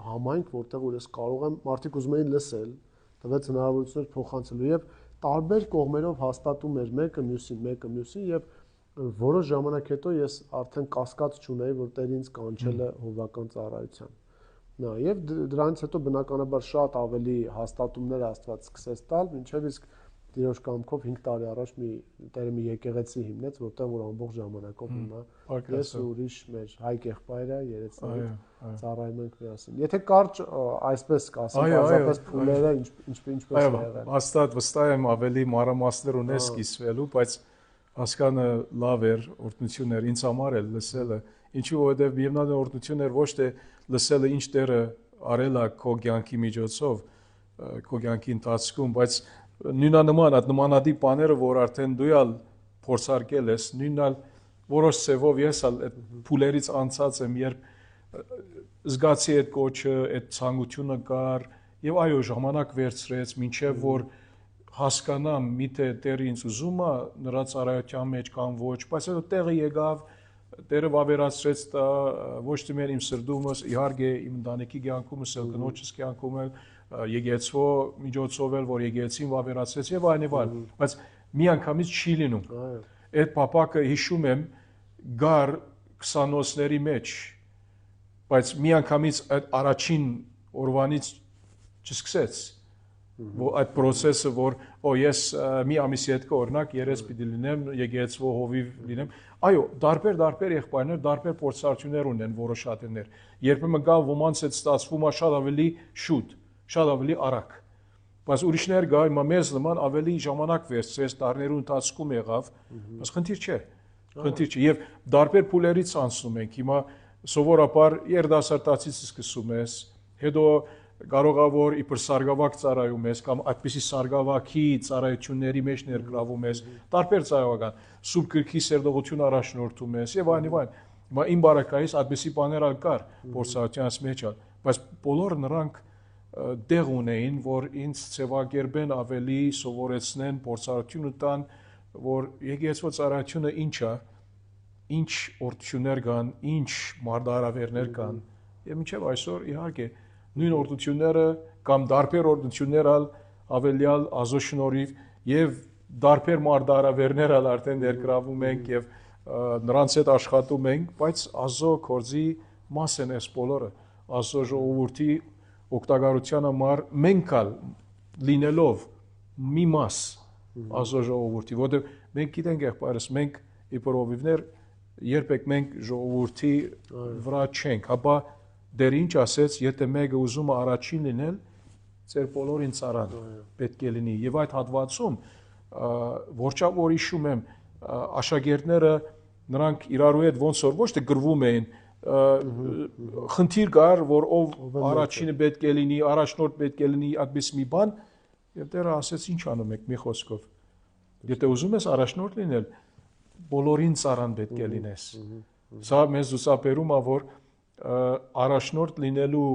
համայնք, որտեղ որ ես կարող եմ մարդիկ ուզում էին լսել, տվեց հնարավորություններ փոխանցելու եւ տարբեր կողմերով հաստատում էր մեկը մյուսին եւ որոշ ժամանակ հետո ես արդեն կասկած չունեի, որ Տերը ինձ կանչել է հովական ծառայության։ Նա եւ դրանից հետո բնականաբար շատ ավելի հաստատումներ Աստված սկսեց տալ, մինչեւ իսկ Տիրոջ կամքով 5 տարի առաջ Տերը մի եկեղեցի հիմնեց, որտեղ որ ամբողջ ժամանակով հիմա ես ու ուրիշ մեր Հայկ եղբայրը երեցնից ծառայում ենք միասին։ Եթե կարճ այսպես կասեմ, բացապես փուլերը ինչպես եղել։ Աստված վստահ եմ ավելի մանրամասներ ունես կիսվելու, բայց հասկանը լավ էր, օրհնություն էր ինձ համար էլ լսելը, ինչու որովհետև միևնույն օրհնություն էր ոչ թե լսելը ինչ Տերը արել է քո կյանքի միջոցով, քո կյանքի ընթացքում, բայց նույնանման այդ նմանատիպ բաները, որ արդեն դու ալ փորձարկել ես, նույնալ որոշ ծևով ես ալ այդ փուլերից անցած եմ, երբ զգացի այդ կոչը, այդ ցանկությունը կար, եւ այո, ժամանակ վերցրեց, մինչեւ որ հասկանամ, միթե Տերը ինձ ուզում է նրա ծառայության մեջ կամ ոչ, բայց հետո տեղը եկավ, Տերը վավերացրեց դա ոչ թե մեր իմ սրտումս, իհարկե իմ ընտանիքի կյանքումս, կնոջս կյանքում էլ եկեղեցու միջոցով էլ, որ եկեղեցին վավերացրեց եւ այլն, բայց մի անգամից չի լինում։ Այդ փապակը հիշում եմ գար 20-ների մեջ, բայց մի անգամից այդ առաջին օրվանից չսկսեց որ այդ process-ը որ ես մի ամիսի հետ կօրինակ երես պիտի լինեմ եկեղեցու հովիվ լինեմ այո դարբեր եղբայրներ դարբեր փորձառություններ ունեն որոշ հատներ երբեմն կա ոմանց հետ ստացվում է շատ ավելի շուտ շատ ավելի արագ բայց ուրիշներ կա հիմա մեզ նման ավելի ժամանակ վերցրեց տարիներու ընթացքում եղավ բայց խնդիր չէ եւ դարբեր փուլերից անցնում ենք հիմա սովորաբար երդասարտացից սկսում ես հետո կարող է որ իբր սարգավակ ծառայում ես կամ այդպիսի սարգավակի ծառայությունների մեջ ներգրավում ես տարբեր ծառայական սուրբ գրքի սերտողություն առաջնորդում ես եւ այլն հիմա իմ բարակայից այդպիսի բաներ ալ կար փորձառությանս մեջ բայց բոլոր նրանք դեղ ունեին, որ ինձ ծավալկերպեն ավելի սովորեցնեն, փորձառությունը տան, որ եկեղեցու ծառայությունը ինչ է, ինչ օրդություններ կան, ինչ մարտահրավերներ կան, եւ մինչեւ այսօր իհարկե նույն օրդությունները կամ դարբեր օրդություններ ավելյալ Աստծո շնորհիվ եւ դարբեր մարտահրավերներ արդեն ներգրավում ենք եւ նրանց հետ աշխատում ենք, բայց Աստծո գործի մաս են այս բոլորը, Աստծո ժողովրդի օգտակարության համար մենք լինելով մի մաս Աստծո ժողովրդի, որտեղ մենք գիտենք եղբայրս, մենք իբրովիվներ երբեք մենք ժողովրդի վրա չենք, հապա դեր ինչ ասեց, եթե մեկը ուզում է առաջին լինել, ծեր բոլորին ծառան պետք է լինի եւ այդ հատվածում որչավոր հիշում եմ աշակերտները նրանք իրարու հետ ոնց որ ոչ թե գրվում էին խնդիր կար որ ով առաջինը պետք է լինի առաջնորդ պետք է լինի այդպես մի բան եւ Տերը ասեց ինչ անում եք մի խոսքով եթե ուզում ես առաջնորդ լինել բոլորին ծառան պետք է լինես սա մեզ ուսապերում է որ առաջնորդ լինելու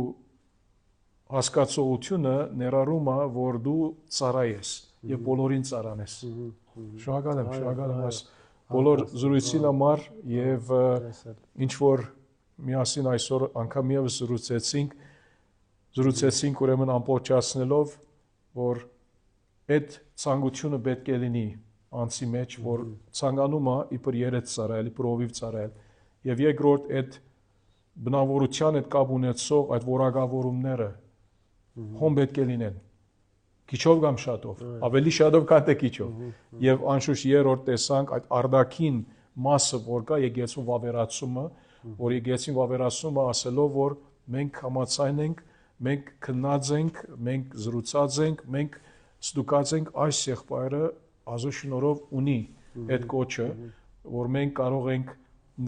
հասկացողությունը ներառում է որ դու ծառայես եւ բոլորին ծառանես շնորհակալ եմ այս բոլոր զրույցին համար եւ ինչ որ միասին այսօր անգամ եւս զրուցեցինք ուրեմն ամբողջացնելով որ այդ ցանկությունը պետք է լինի անցի մեջ որ ցանկանում է իբր երեց ծառայել իբր ովիվ ծառայել եւ երկրորդ այդ բնավորության հետ կապ ունեցող այդ որակավորումները հոմ պետք է լինեն քիչով կամ շատով ավելի շատով քան թե քիչով եւ անշուշտ երրորդ տեսանք այդ արդակին մասը որ կա եկեղեցու վավերացումը որ եկեղեցին վավերացումը ասելով որ մենք համաձայն ենք մենք քննած ենք մենք զրուցած ենք մենք ստուգած ենք այս եղբայրը Աստծո շնորհով ունի այդ կոչը որ մենք կարող ենք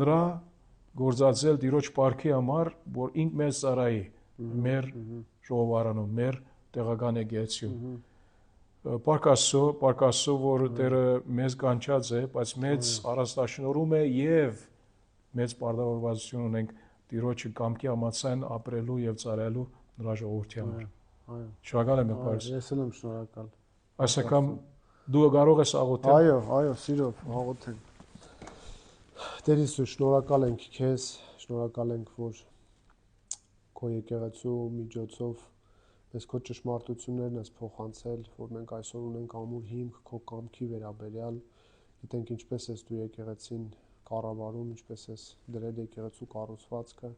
նրա գործածել Տիրոջ բարքի համար որ ինք մեզ ծառայի մեր ժողովարանում մեր տեղական եկեղեցիում Պարկասո որ Տերը մեզ կանչած է բայց մեծ առաստաշնորհում է եւ մեծ պարտավորվածություն ունենք Տիրոջը կամքի համաձայն ապրելու եւ ծառայելու նրա ժողովրդի համար շնորհակալ եմ եղբայրս ես եմ շնորհակալ այս անգամ դու կարող ես աղոթել այո սիրով աղոթել Տեր Հիսուս շնորհակալ ենք քեզ շնորհակալ ենք որ քո եկեղեցու միջոցով Ես քո ճշմարտություններն ես փոխանցել, որ մենք այսօր ունենք ամուր հիմք քո կամքի վերաբերյալ, գիտենք ինչպես ես դու եկեղեցին կառավարում, ինչպես ես դրել եկեղեցու կառուցվածքը,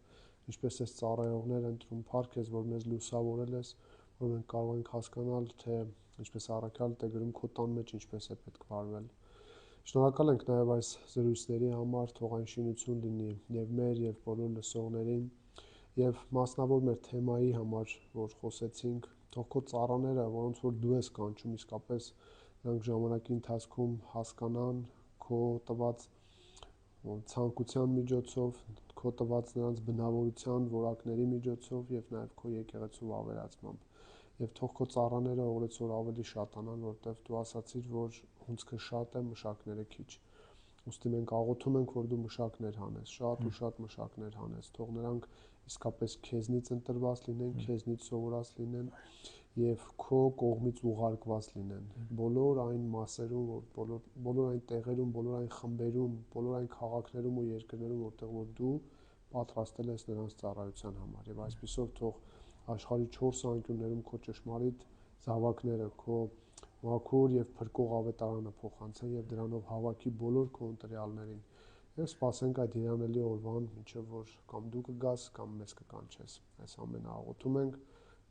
ինչպես ես ծառայողներ ընտրում, փառք ես, որ մեզ լուսավորել ես, որ մենք կարող ենք հասկանալ, թե ինչպես առաքյալ դե գրում քո տան մեջ ինչպես է պետք վարվել։ Շնորհակալ ենք նաև այս զրույցների համար, թող այն շինություն լինի եւ մեր եւ բոլոր լսողներին Եվ մասնավոր մեր թեմայի համար, որ խոսեցինք, թող քո ծառաները, որոնց որ դու ես կանչում, իսկապես նրանք ժամանակի ընթացքում հասկանան քո տված ցանկության միջոցով, քո տված նրանց բնավորության որակների միջոցով եւ նաեւ քո եկեղեցու ավերածմամբ։ Եվ թող քո ծառաները օրեցօր ավելի շատանան, որտեղ դու ասացիր, որ հունցքը շատ է, մշակները քիչ։ Ուստի մենք աղոթում ենք, որ դու մշակներ հանես, շատ ու շատ մշակներ հանես, թող նրանք իսկապես քեզնից ընտրված լինեն, քեզնից սովորած լինեն եւ քո կողմից ուղարկված լինեն։ Բոլոր այն մասերում, բոլոր այն տեղերում, բոլոր այն խմբերում, բոլոր այն քաղաքներում ու երկրներում, որտեղ որ դու պատրաստել ես նրանց ծառայության համար։ Եվ այսպիսով թող աշխարհի 4 անկյուններում քո ճշմարիտ զավակները, քո մաքուր եւ փրկող ավետարանը փոխանցեն եւ դրանով հավաքի բոլոր քո ընտրյալներին։ Եվ սպասենք այդ հիանալի օրվան, մինչև որ կամ դու կգաս, կամ մեզ կկանչես։ Այս ամենը աղոթում ենք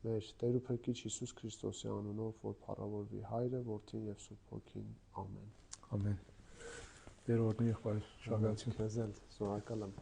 մեր Տեր ու Փրկիչ Հիսուս Քրիստոսի անունով, որ փառավորվի Հայրը, Որդին եւ Սուրբ Հոգին։ Ամեն։ Ամեն։ Տեր օրհնի եղբայր, շնորհակալություն։ Քեզ էլ շնորհակալ եմ։